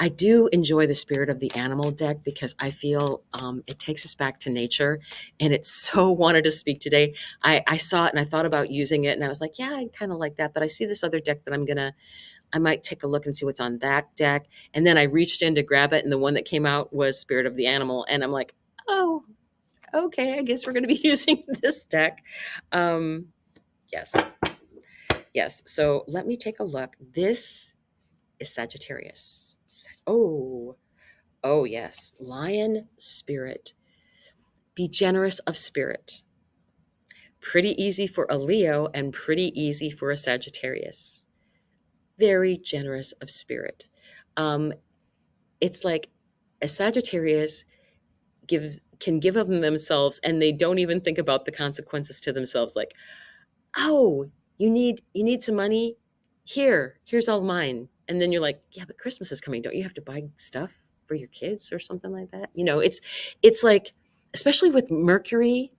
[SPEAKER 1] I do enjoy the spirit of the animal deck because I feel it takes us back to nature, and it so wanted to speak today. I saw it and I thought about using it, and I was like, yeah, I kind of like that. But I see this other deck that I might take a look and see what's on that deck. And then I reached in to grab it, and the one that came out was Spirit of the Animal. And I'm like, oh, okay, I guess we're going to be using this deck. Um, yes, yes. So let me take a look. This is Sagittarius. Oh, yes. Lion spirit. Be generous of spirit. Pretty easy for a Leo and pretty easy for a Sagittarius. Very generous of spirit. It's like a Sagittarius can give of themselves and they don't even think about the consequences to themselves. Like, oh, you need some money? Here's all mine. And then you're like, yeah, but Christmas is coming. Don't you have to buy stuff for your kids or something like that? It's like, especially with Mercury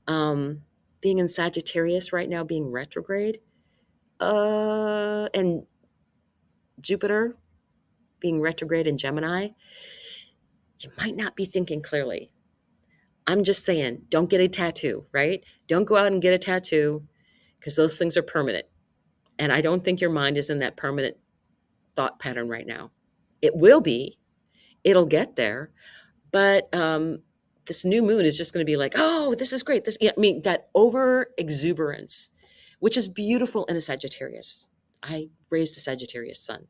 [SPEAKER 1] being in Sagittarius right now, being retrograde, and Jupiter being retrograde in Gemini, you might not be thinking clearly. I'm just saying, don't get a tattoo, right? Don't go out and get a tattoo because those things are permanent. And I don't think your mind is in that permanent thought pattern right now. It will be, it'll get there. But this new moon is just going to be like, oh, this is great. I mean, that over exuberance, which is beautiful in a Sagittarius. I raised a Sagittarius son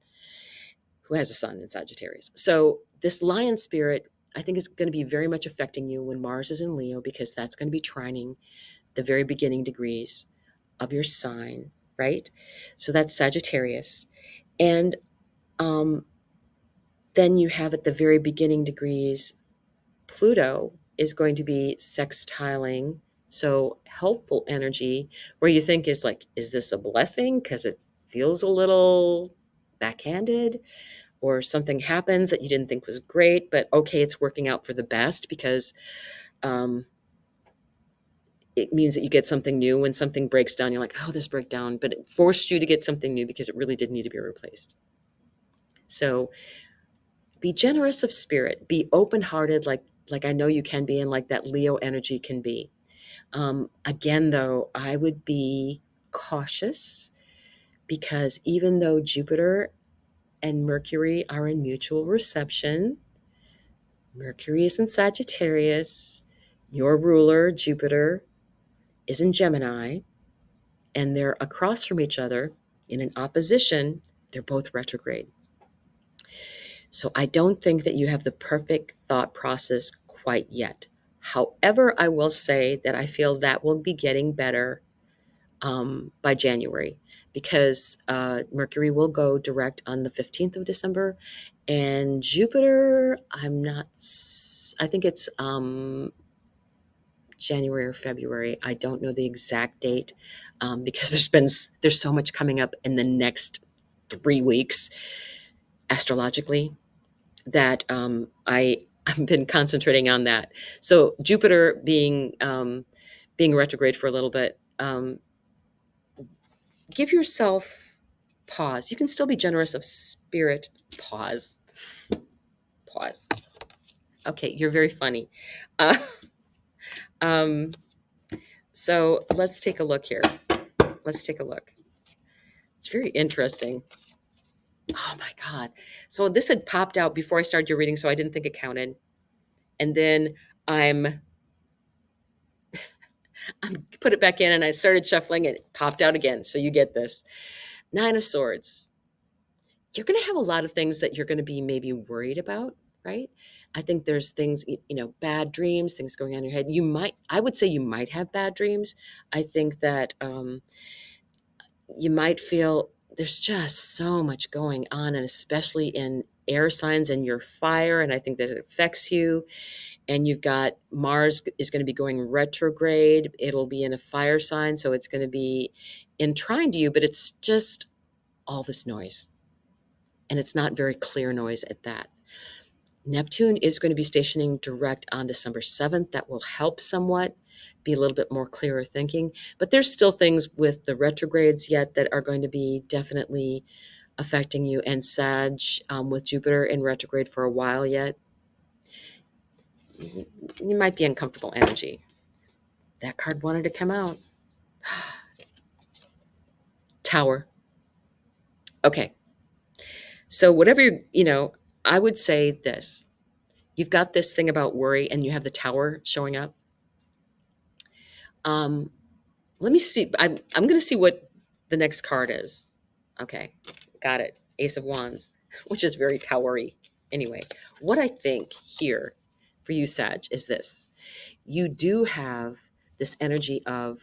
[SPEAKER 1] who has a son in Sagittarius. So this lion spirit, I think, is going to be very much affecting you when Mars is in Leo, because that's going to be trining the very beginning degrees of your sign, right? So that's Sagittarius. And um, then you have at the very beginning degrees, Pluto is going to be sextiling. So helpful energy where you think is like, is this a blessing? Because it feels a little backhanded, or something happens that you didn't think was great, but okay, it's working out for the best because um, it means that you get something new. When something breaks down, you're like, oh, this broke down, but it forced you to get something new because it really did need to be replaced. So be generous of spirit, be open-hearted, like I know you can be, and like that Leo energy can be. Again, though, I would be cautious because even though Jupiter and Mercury are in mutual reception, Mercury is in Sagittarius, your ruler, Jupiter, is in Gemini, and they're across from each other in an opposition. They're both retrograde. So I don't think that you have the perfect thought process quite yet. However, I will say that I feel that will be getting better by January, because Mercury will go direct on the 15th of December, and Jupiter, I think it's January or February. I don't know the exact date because there's so much coming up in the next 3 weeks astrologically that I've been concentrating on that. So Jupiter being retrograde for a little bit, give yourself pause. You can still be generous of spirit. Pause. Okay, you're very funny. Uh, um, so let's take a look here. Let's take a look. It's very interesting. Oh my God. So this had popped out before I started your reading, so I didn't think it counted. And then I'm put it back in and I started shuffling and it popped out again. So you get this. Nine of Swords. You're going to have a lot of things that you're going to be maybe worried about, right? I think there's things, bad dreams, things going on in your head. I would say you might have bad dreams. I think that you might feel there's just so much going on, and especially in air signs, and your fire. And I think that it affects you. And you've got Mars is going to be going retrograde. It'll be in a fire sign. So it's going to be in trine to you, but it's just all this noise. And it's not very clear noise at that. Neptune is going to be stationing direct on December 7th. That will help somewhat. be a little bit more clearer thinking. But there's still things with the retrogrades yet that are going to be definitely affecting you. And Sag, with Jupiter in retrograde for a while yet, you might be in comfortable energy. That card wanted to come out. Tower. Okay. So whatever I would say this. You've got this thing about worry and you have the tower showing up. Let me see. I'm going to see what the next card is. Okay. Got it. Ace of Wands, which is very towery. Anyway, what I think here for you, Sag, is this. You do have this energy of,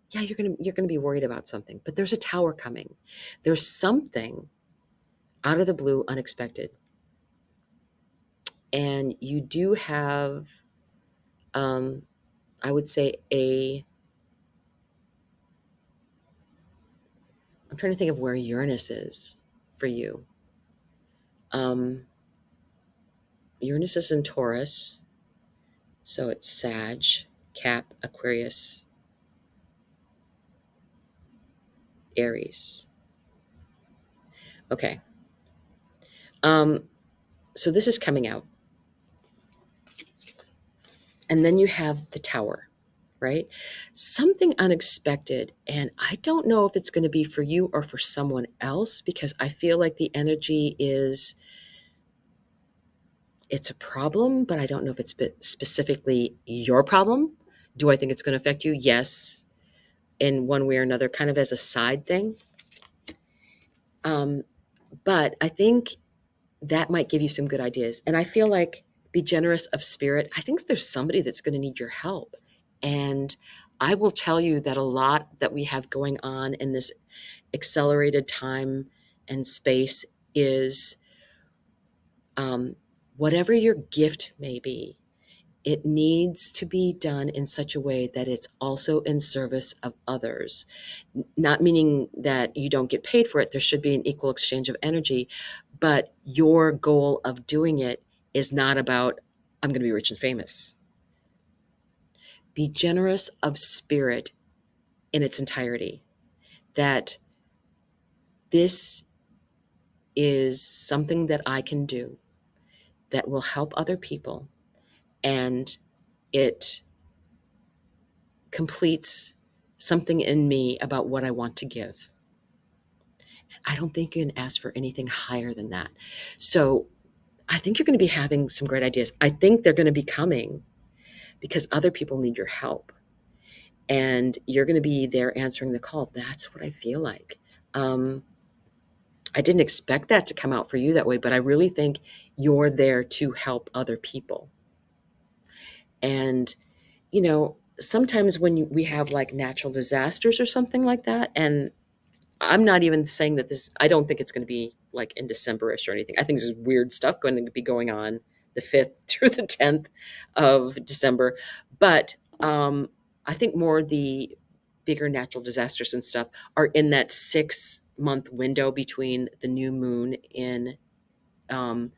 [SPEAKER 1] yeah, you're gonna be worried about something, but there's a tower coming. There's something out of the blue, unexpected. And you do have, I would say, I'm trying to think of where Uranus is for you. Uranus is in Taurus, so it's Sag, Cap, Aquarius, Aries. Okay. So this is coming out. And then you have the tower, right? Something unexpected. And I don't know if it's going to be for you or for someone else, because I feel like the energy is, it's a problem, but I don't know if it's specifically your problem. Do I think it's going to affect you? Yes, in one way or another, kind of as a side thing. But I think that might give you some good ideas. And I feel like, be generous of spirit. I think there's somebody that's going to need your help. And I will tell you that a lot that we have going on in this accelerated time and space is, whatever your gift may be, it needs to be done in such a way that it's also in service of others. Not meaning that you don't get paid for it. There should be an equal exchange of energy, but your goal of doing it is not about, I'm going to be rich and famous. Be generous of spirit in its entirety, that this is something that I can do that will help other people, and it completes something in me about what I want to give. I don't think you can ask for anything higher than that. So I think you're going to be having some great ideas. I think they're going to be coming because other people need your help. And you're going to be there answering the call. That's what I feel like. I didn't expect that to come out for you that way, but I really think you're there to help other people. And, sometimes when we have like natural disasters or something like that, and I'm not even saying that I don't think it's going to be like in December-ish or anything. I think there's weird stuff going to be going on the 5th through the 10th of December. But I think more the bigger natural disasters and stuff are in that 6-month window between the new moon in um,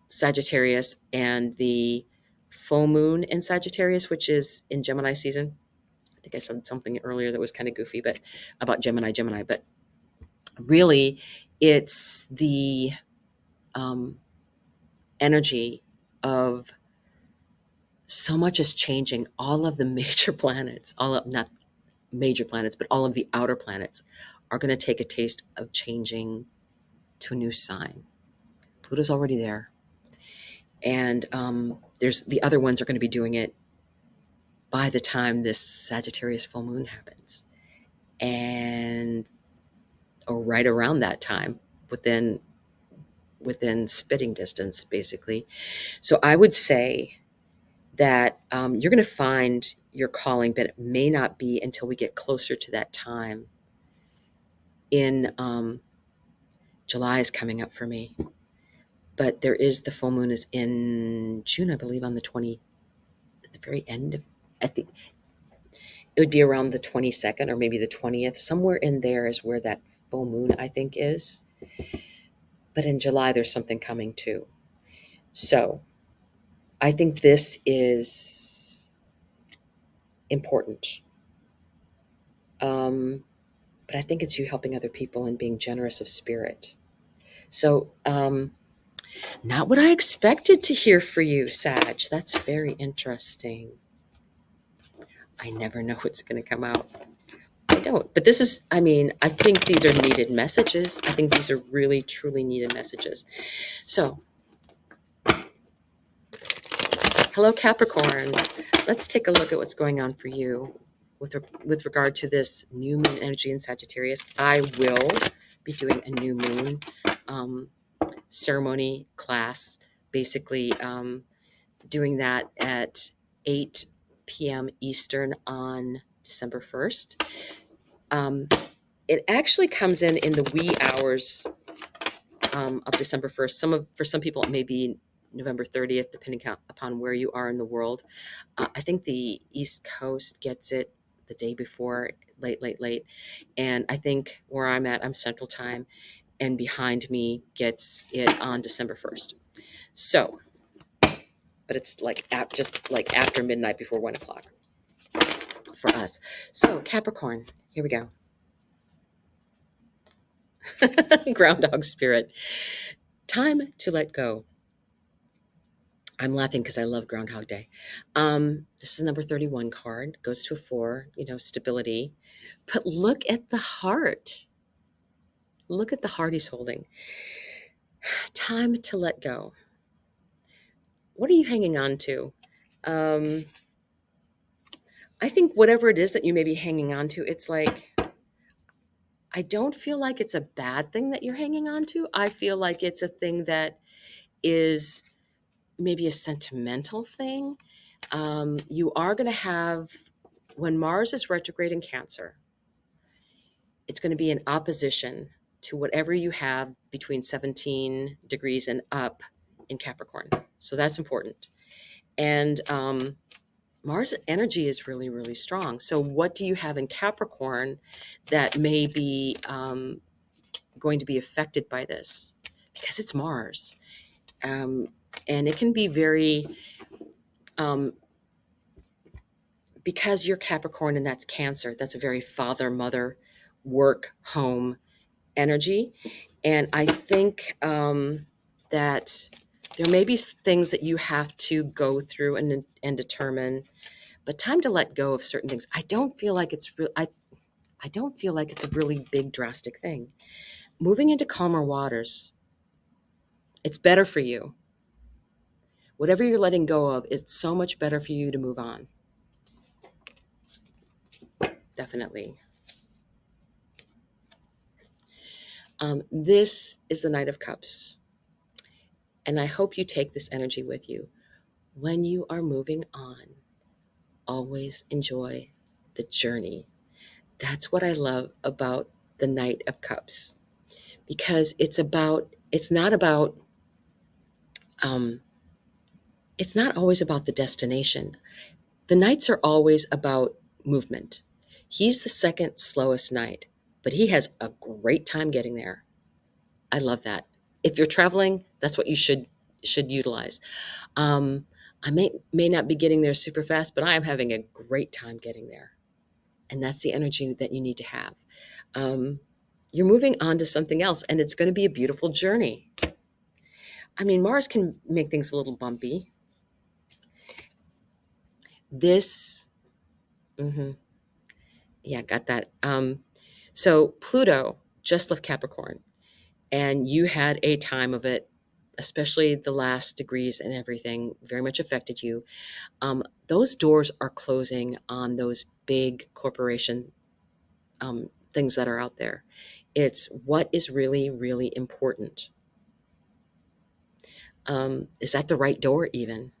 [SPEAKER 1] Sagittarius and the full moon in Sagittarius, which is in Gemini season. I think I said something earlier that was kind of goofy, but about Gemini. But really, it's the energy of so much is changing. All of the major planets, not major planets, but all of the outer planets are going to take a taste of changing to a new sign. Pluto's already there. And there's the other ones are going to be doing it by the time this Sagittarius full moon happens. Or right around that time, within spitting distance, basically. So I would say that you're going to find your calling, but it may not be until we get closer to that time. In July is coming up for me, but there is the full moon is in June, I believe, on at the very end of, I think it would be around the 22nd or maybe the 20th, somewhere in there is where that full moon, I think, is. But in July, there's something coming too. So I think this is important. But I think it's you helping other people and being generous of spirit. So, not what I expected to hear for you, Sag. That's very interesting. I never know what's going to come out. I don't. But this is, I mean, I think these are needed messages. I think these are really, truly needed messages. So, hello, Capricorn. Let's take a look at what's going on for you with regard to this new moon energy in Sagittarius. I will be doing a new moon ceremony class, basically doing that at 8 p.m. Eastern on December 1st. It actually comes in the wee hours of December 1st. For some people, it may be November 30th, depending upon where you are in the world. I think the East Coast gets it the day before, late. And I think where I'm at, I'm Central Time, and behind me gets it on December 1st. So, but it's like just like after midnight, before 1 o'clock for us. So, Capricorn, here we go. Groundhog spirit. Time to let go. I'm laughing because I love Groundhog Day. This is number 31 card, goes to a 4, stability. But look at the heart. Look at the heart he's holding. Time to let go. What are you hanging on to? I think whatever it is that you may be hanging on to, it's like, I don't feel like it's a bad thing that you're hanging on to. I feel like it's a thing that is maybe a sentimental thing. You are going to have, when Mars is retrograde in Cancer, it's going to be in opposition to whatever you have between 17 degrees and up in Capricorn. So that's important. And Mars energy is really, really strong. So what do you have in Capricorn that may be going to be affected by this? Because it's Mars. And it can be very, because you're Capricorn and that's Cancer, that's a very father, mother, work, home energy. And I think that there may be things that you have to go through and determine, but time to let go of certain things. I don't feel like it's I don't feel like it's a really big drastic thing. Moving into calmer waters, it's better for you. Whatever you're letting go of, it's so much better for you to move on. Definitely. This is the Knight of Cups. And I hope you take this energy with you. When you are moving on, always enjoy the journey. That's what I love about the Knight of Cups, because it's not always about the destination. The Knights are always about movement. He's the second slowest Knight, but he has a great time getting there. I love that. If you're traveling, that's what you should utilize. I may not be getting there super fast, but I am having a great time getting there. And that's the energy that you need to have. You're moving on to something else, and it's going to be a beautiful journey. I mean, Mars can make things a little bumpy. Yeah, got that. So Pluto just left Capricorn, and you had a time of it, especially the last degrees and everything, very much affected you. Those doors are closing on those big corporation things that are out there. It's what is really, really important. Is that the right door even?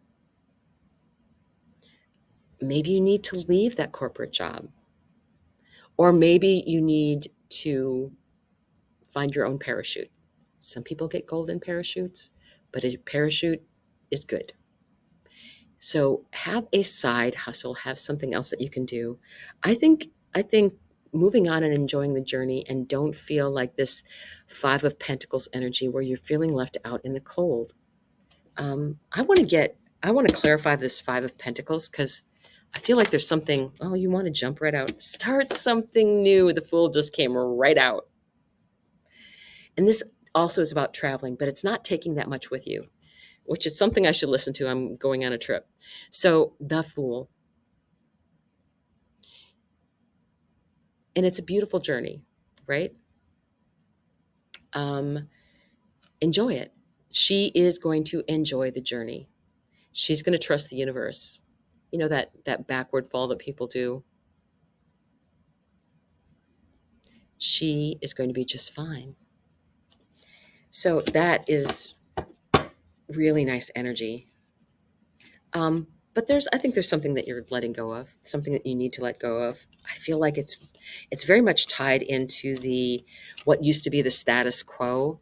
[SPEAKER 1] Maybe you need to leave that corporate job. Or maybe you need to find your own parachute. Some people get golden parachutes, but a parachute is good. So have a side hustle, have something else that you can do. I think moving on and enjoying the journey, and don't feel like this 5 of Pentacles energy where you're feeling left out in the cold. I want to clarify this 5 of Pentacles, because I feel like there's something, oh, you want to jump right out. Start something new. The Fool just came right out. And this also is about traveling, but it's not taking that much with you, which is something I should listen to. I'm going on a trip. So the Fool. And it's a beautiful journey, right? Enjoy it. She is going to enjoy the journey. She's going to trust the universe. You know, that backward fall that people do. She is going to be just fine. So that is really nice energy. But I think there's something that you're letting go of, something that you need to let go of. I feel like it's very much tied into what used to be the status quo.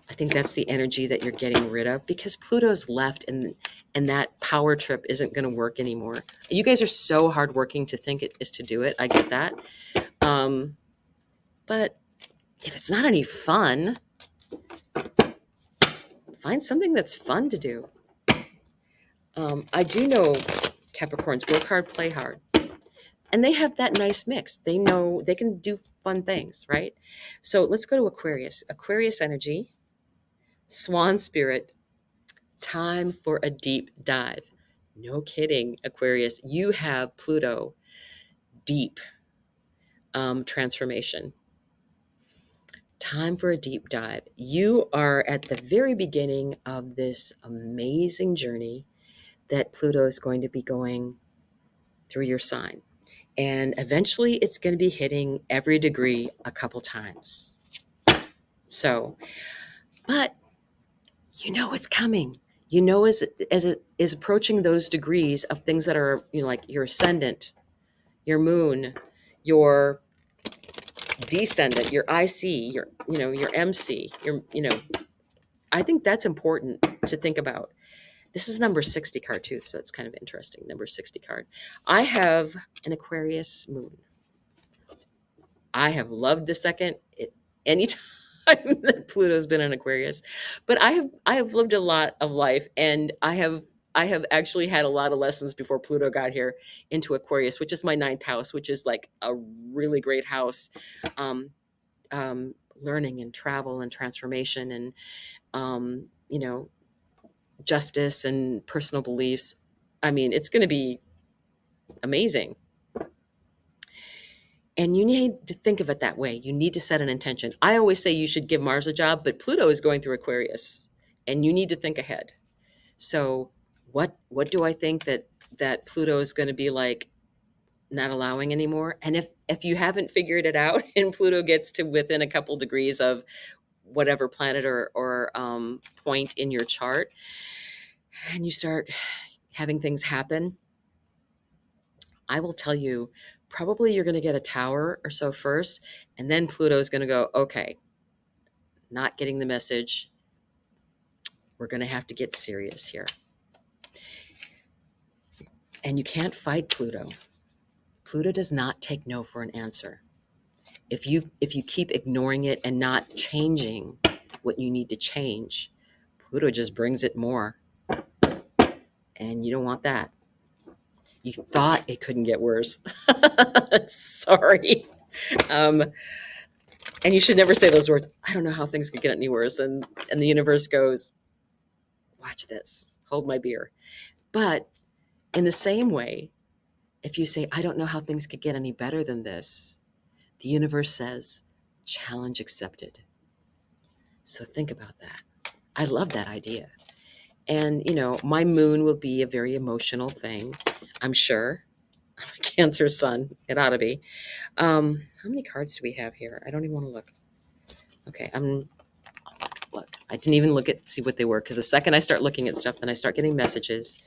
[SPEAKER 1] I think that's the energy that you're getting rid of because Pluto's left, and that power trip isn't going to work anymore. You guys are so hardworking to think it is to do it. I get that. But if it's not any fun, find something that's fun to do. I do know Capricorns work hard, play hard. And they have that nice mix. They know they can do fun things, right? So let's go to Aquarius. Aquarius energy, swan spirit, time for a deep dive. No kidding, Aquarius. You have Pluto deep transformation. Time for a deep dive. You are at the very beginning of this amazing journey that Pluto is going to be going through your sign. And eventually it's going to be hitting every degree a couple times. So, but you know it's coming. You know as it is approaching those degrees of things that are, like your ascendant, your moon, your descendant, your IC, your MC, I think that's important to think about. This is number 60 card too, so it's kind of interesting. Number 60 card. I have an Aquarius moon. I have loved the second anytime that Pluto's been in Aquarius, but I have lived a lot of life, and I have actually had a lot of lessons before Pluto got here into Aquarius, which is my ninth house, which is like a really great house. Um, Learning and travel and transformation and justice and personal beliefs. I mean, it's going to be amazing. And you need to think of it that way. You need to set an intention. I always say you should give Mars a job, but Pluto is going through Aquarius, and you need to think ahead. So, what do I think that Pluto is going to be like, not allowing anymore? And if you haven't figured it out, and Pluto gets to within a couple degrees of whatever planet or point in your chart, and you start having things happen, I will tell you, probably you're going to get a tower or so first, and then Pluto is going to go, okay, not getting the message. We're going to have to get serious here. And you can't fight Pluto. Pluto does not take no for an answer. If you keep ignoring it and not changing what you need to change, Pluto just brings it more. And you don't want that. You thought it couldn't get worse. Sorry. And you should never say those words. I don't know how things could get any worse. And the universe goes, watch this, hold my beer. But in the same way, if you say, I don't know how things could get any better than this, the universe says, challenge accepted. So think about that. I love that idea. And, my moon will be a very emotional thing, I'm sure. I'm a Cancer sun. It ought to be. How many cards do we have here? I don't even want to look. Okay, look. I didn't even see what they were, because the second I start looking at stuff, then I start getting messages.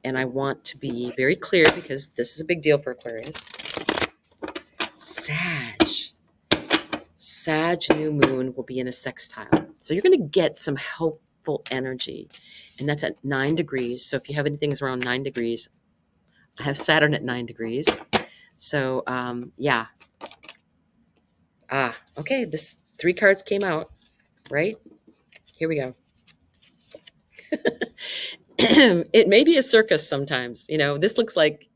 [SPEAKER 1] And I want to be very clear, because this is a big deal for Aquarius. Sag new moon will be in a sextile. So you're going to get some helpful energy. And that's at 9 degrees. So if you have anything around 9 degrees, I have Saturn at 9 degrees. So, yeah. Okay. This 3 cards came out, right? Here we go. It may be a circus sometimes. This looks like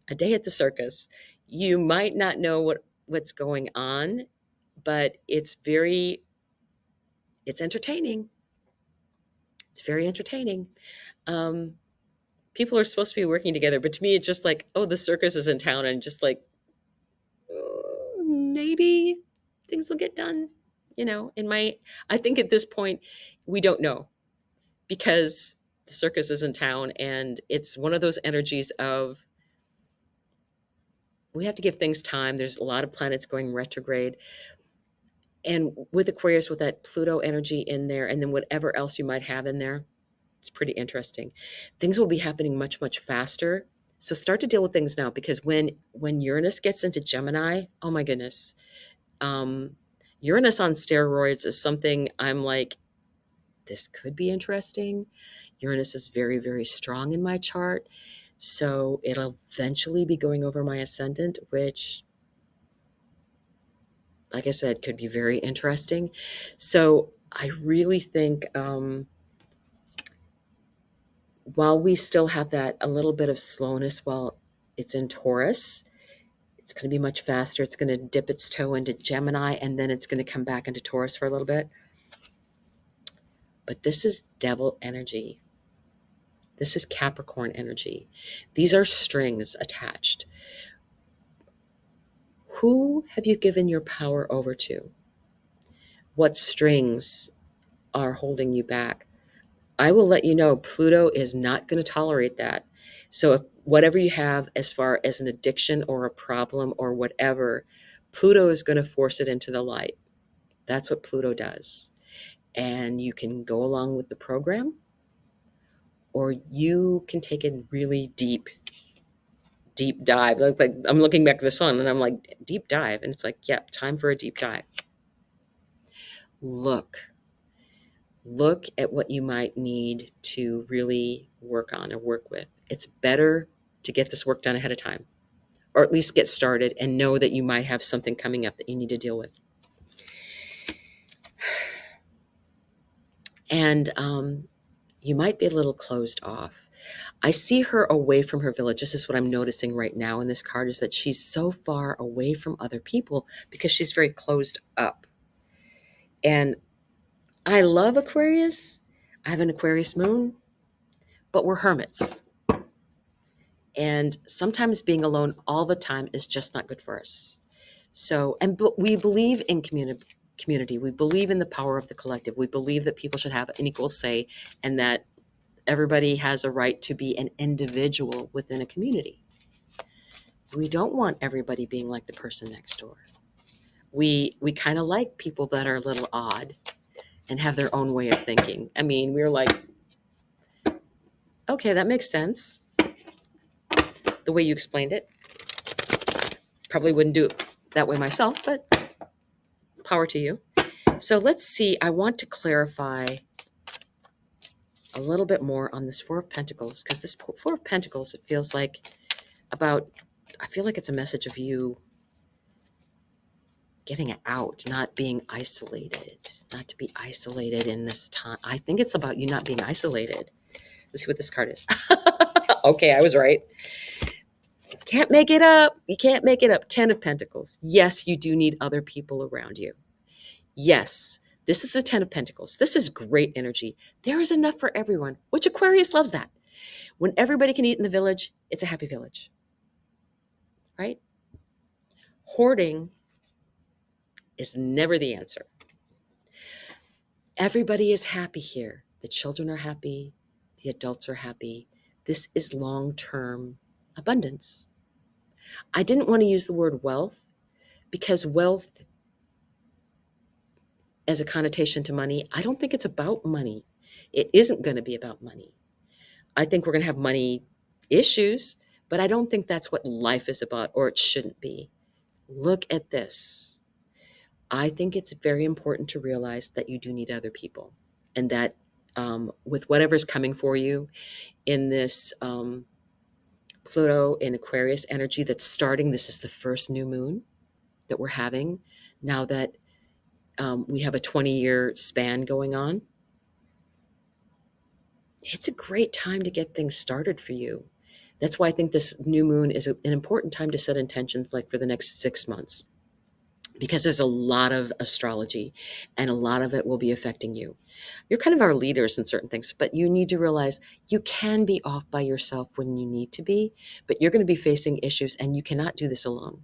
[SPEAKER 1] a day at the circus. You might not know what's going on, but it's entertaining. It's very entertaining. Um, People are supposed to be working together, but to me, it's just like, oh, the circus is in town, and just like, maybe things will get done. I think at this point, we don't know, because the circus is in town, and it's one of those energies of, we have to give things time. There's a lot of planets going retrograde. And with Aquarius, with that Pluto energy in there, and then whatever else you might have in there, it's pretty interesting. Things will be happening much, much faster. So start to deal with things now, because when Uranus gets into Gemini, oh my goodness, um, Uranus on steroids is something I'm like, this could be interesting. Uranus is very, very strong in my chart. So it'll eventually be going over my ascendant, which, like I said, could be very interesting. So I really think, while we still have that a little bit of slowness while it's in Taurus, it's going to be much faster. It's going to dip its toe into Gemini, and then it's going to come back into Taurus for a little bit. But this is devil energy. This is Capricorn energy. These are strings attached. Who have you given your power over to? What strings are holding you back? I will let you know, Pluto is not going to tolerate that. So if whatever you have as far as an addiction or a problem or whatever, Pluto is going to force it into the light. That's what Pluto does. And you can go along with the program, or you can take a really deep, deep dive. Like I'm looking back at the sun and I'm like, deep dive. And it's like, yep, time for a deep dive. Look at what you might need to really work on or work with. It's better to get this work done ahead of time, or at least get started and know that you might have something coming up that you need to deal with. And you might be a little closed off. I see her away from her village. This is what I'm noticing right now in this card, is that she's so far away from other people because she's very closed up. And I love Aquarius. I have an Aquarius moon, but we're hermits. And sometimes being alone all the time is just not good for us. So, but we believe in community. We believe in the power of the collective. We believe that people should have an equal say, and that everybody has a right to be an individual within a community. We don't want everybody being like the person next door. We kind of like people that are a little odd and have their own way of thinking. I mean, we're like, okay, that makes sense. The way you explained it. Probably wouldn't do it that way myself, but power to you. So let's see. I want to clarify a little bit more on this Four of Pentacles, because this Four of Pentacles, it feels like I feel like it's a message of you getting out, not being isolated, not to be isolated in this time. I think it's about you not being isolated. Let's see what this card is. Okay, I was right. Can't make it up. You can't make it up. 10 of Pentacles. Yes, you do need other people around you. Yes, this is the 10 of Pentacles. This is great energy. There is enough for everyone, which Aquarius loves that. When everybody can eat in the village, it's a happy village, right? Hoarding is never the answer. Everybody is happy here. The children are happy. The adults are happy. This is long-term abundance. I didn't want to use the word wealth, because wealth as a connotation to money, I don't think it's about money. It isn't going to be about money. I think we're going to have money issues, but I don't think that's what life is about, or it shouldn't be. Look at this. I think it's very important to realize that you do need other people, and that with whatever's coming for you in this Pluto in Aquarius energy that's starting, this is the first new moon that we're having now that we have a 20-year span going on. it's a great time to get things started for you. That's why I think this new moon is an important time to set intentions like for the next 6 months, because there's a lot of astrology and a lot of it will be affecting you. You're kind of our leaders in certain things, but you need to realize you can be off by yourself when you need to be, but you're going to be facing issues and you cannot do this alone.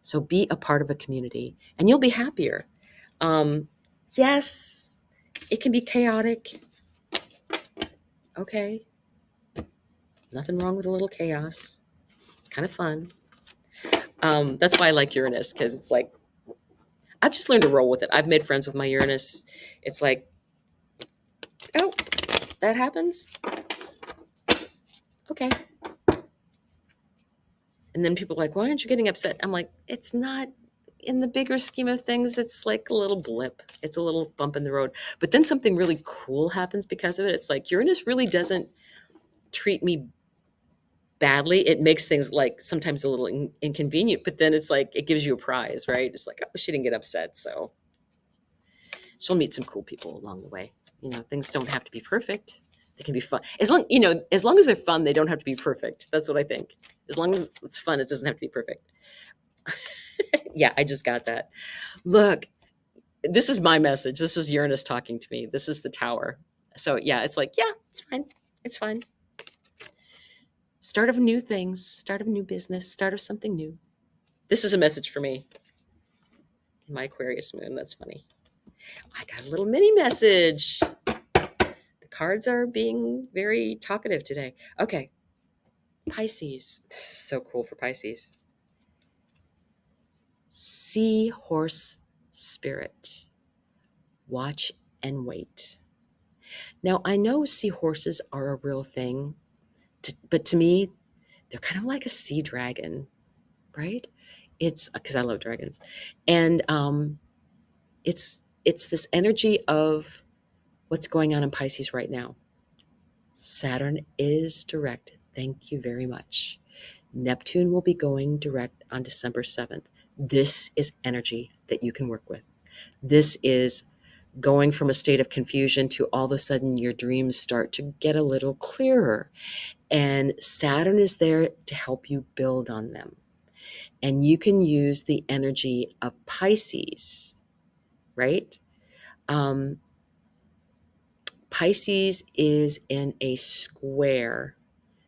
[SPEAKER 1] So be a part of a community and you'll be happier. Um, yes, it can be chaotic. Okay. Nothing wrong with a little chaos. It's kind of fun. That's why I like Uranus, because it's like, I've just learned to roll with it. I've made friends with my Uranus. It's like, oh, that happens. Okay. And then people are like, why aren't you getting upset? I'm like, it's not, in the bigger scheme of things, it's like a little blip. It's a little bump in the road. But then something really cool happens because of it. It's like Uranus really doesn't treat me badly. It makes things like sometimes a little inconvenient, but then it's like it gives you a prize, right? It's like, oh, she didn't get upset, so she'll meet some cool people along the way. You know, things don't have to be perfect. They can be fun. As long as they're fun, they don't have to be perfect. That's what I think. As long as it's fun, it doesn't have to be perfect. Yeah, I just got that. Look, this is my message. This is Uranus talking to me. This is the tower. So yeah, it's like, yeah, it's fine. It's fine. Start of new things, start of new business, start of something new. This is a message for me in my Aquarius moon. That's funny. I got a little mini message. The cards are being very talkative today. Okay. Pisces. This is so cool for Pisces. Seahorse spirit. Watch and wait. Now, I know seahorses are a real thing, but to me, they're kind of like a sea dragon, right? It's because I love dragons. And it's this energy of what's going on in Pisces right now. Saturn is direct. Thank you very much. Neptune will be going direct on December 7th. This is energy that you can work with. This is going from a state of confusion to all of a sudden your dreams start to get a little clearer. And Saturn is there to help you build on them. And you can use the energy of Pisces, right? Pisces is in a square.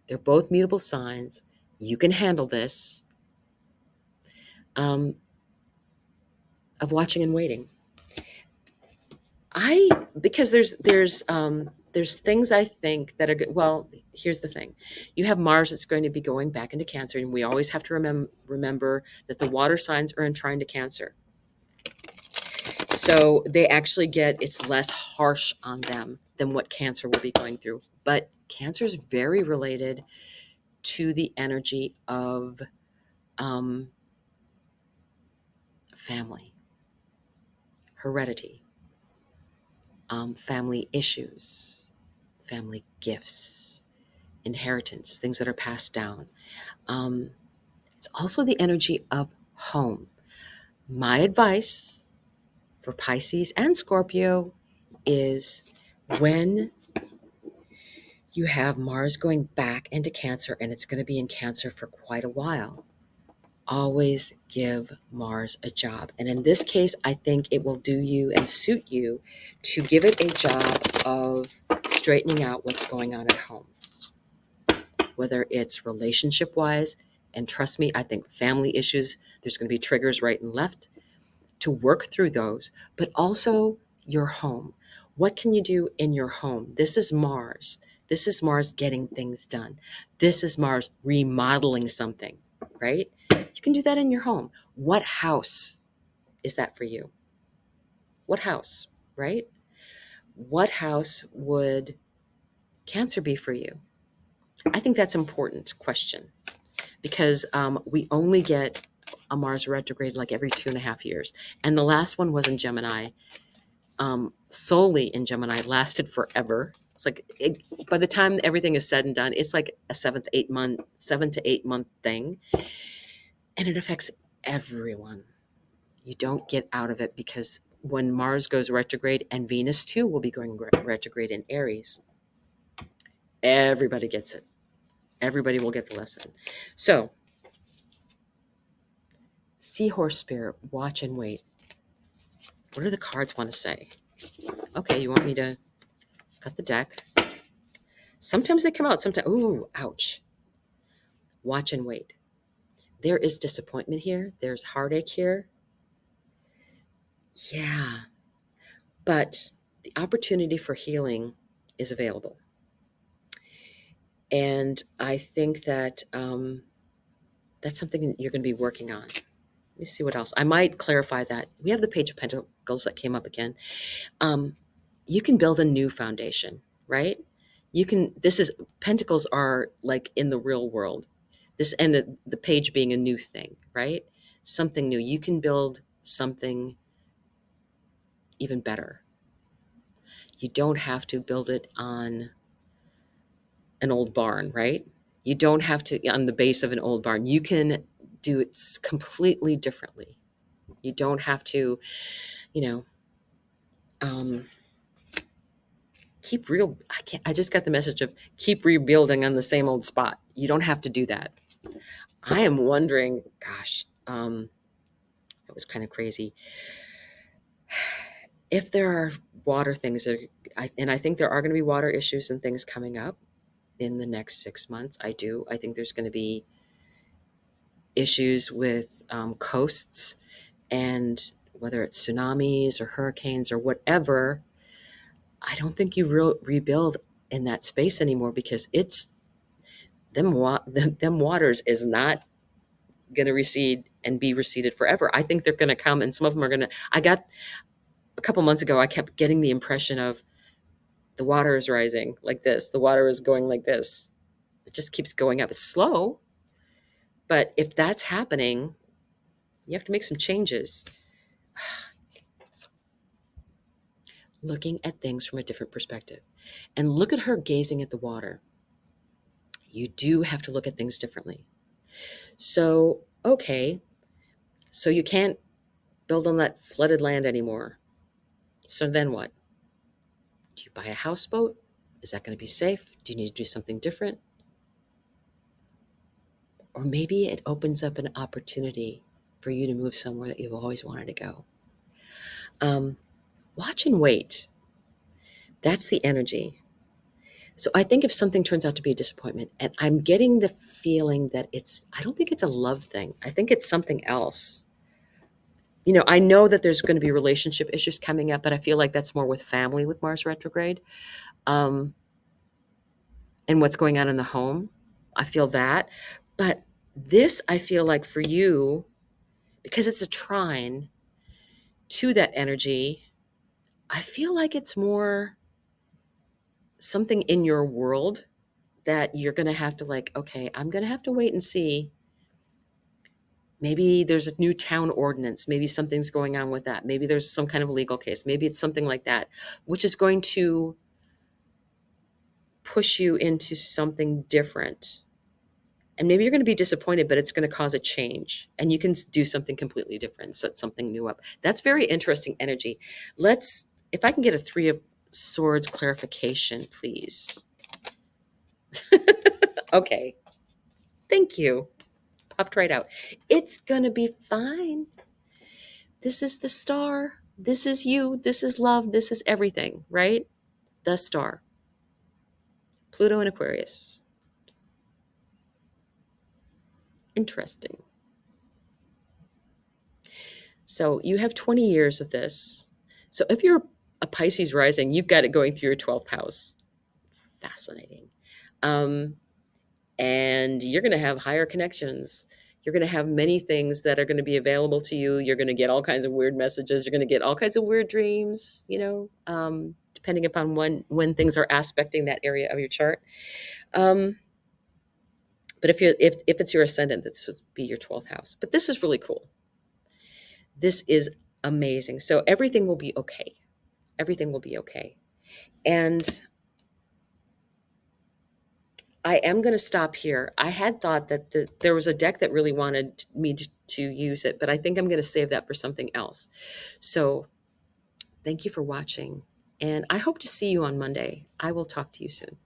[SPEAKER 1] They're both mutable signs. You can handle this, of watching and waiting. Because there's things I think that are good. Well, here's the thing. You have Mars that's going to be going back into Cancer, and we always have to remember that the water signs are in trine to Cancer. So they actually it's less harsh on them than what Cancer will be going through. But Cancer is very related to the energy of family, heredity, family issues, family gifts, inheritance, things that are passed down. It's also the energy of home. My advice for Pisces and Scorpio is when you have Mars going back into Cancer, and it's going to be in Cancer for quite a while, always give Mars a job. And in this case, I think it will do you and suit you to give it a job of straightening out what's going on at home, whether it's relationship wise. And trust me, I think family issues, there's going to be triggers right and left to work through those, but also your home. What can you do in your home? This is Mars. This is Mars getting things done. This is Mars remodeling something, right? You can do that in your home. What house is that for you? What house, right? What house would Cancer be for you? I think that's an important question because we only get a Mars retrograde like every 2.5 years. And the last one was in Gemini, solely in Gemini, lasted forever. It's like by the time everything is said and done, it's like a 7 to 8 month thing. And it affects everyone. You don't get out of it because when Mars goes retrograde, and Venus too will be going retrograde in Aries, Everybody gets it. Everybody will get the lesson. So, Seahorse Spirit, watch and wait. What do the cards want to say? Okay, you want me to cut the deck? Sometimes they come out. Sometimes, ooh, ouch. Watch and wait. There is disappointment here. There's heartache here. Yeah, but the opportunity for healing is available. And I think that that's something you're going to be working on. Let me see what else. I might clarify that. We have the Page of Pentacles that came up again. You can build a new foundation, right? You can, this is, Pentacles are like in the real world. This, and the page being a new thing, right? Something new. You can build something even better. You don't have to build it on an old barn, right? You don't have to on the base of an old barn. You can do it completely differently. You don't have to, you know, keep real. I just got the message of keep rebuilding on the same old spot. You don't have to do that. I am wondering, gosh, that was kind of crazy. If there are water things that and I think there are going to be water issues and things coming up in the next 6 months. I think there's going to be issues with coasts, and whether it's tsunamis or hurricanes or whatever. I don't think you rebuild in that space anymore, because it's them waters is not going to recede and be receded forever. I think they're going to come, and some of them are going to. I got a couple months ago, I kept getting the impression of the water is rising like this, the water is going like this. It just keeps going up. It's slow, but if that's happening, you have to make some changes. Looking at things from a different perspective. And look at her gazing at the water. You do have to look at things differently. So, okay, so you can't build on that flooded land anymore. So then what? Do you buy a houseboat? Is that going to be safe? Do you need to do something different? Or maybe it opens up an opportunity for you to move somewhere that you've always wanted to go. Watch and wait. That's the energy. So I think if something turns out to be a disappointment, and I'm getting the feeling that I don't think it's a love thing. I think it's something else. I know that there's going to be relationship issues coming up, but I feel like that's more with family with Mars retrograde, and what's going on in the home. I feel that. But this, I feel like for you, because it's a trine to that energy, I feel like it's more something in your world that you're going to have to okay, I'm going to have to wait and see. Maybe there's a new town ordinance. Maybe something's going on with that. Maybe there's some kind of legal case. Maybe it's something like that, which is going to push you into something different. And maybe you're going to be disappointed, but it's going to cause a change. And you can do something completely different, set something new up. That's very interesting energy. If I can get a 3 of Swords clarification, please. Okay. Thank you. Popped right out. It's going to be fine. This is the star. This is you. This is love. This is everything, right? The star. Pluto and Aquarius. Interesting. So you have 20 years of this. So if you're a Pisces rising, you've got it going through your 12th house. Fascinating. And you're going to have higher connections. You're going to have many things that are going to be available to you. You're going to get all kinds of weird messages. You're going to get all kinds of weird dreams, depending upon when things are aspecting that area of your chart. But if it's your ascendant, this would be your 12th house. But this is really cool. This is amazing. So everything will be okay. Everything will be okay. And I am going to stop here. I had thought that there was a deck that really wanted me to use it, but I think I'm going to save that for something else. So thank you for watching, and I hope to see you on Monday. I will talk to you soon.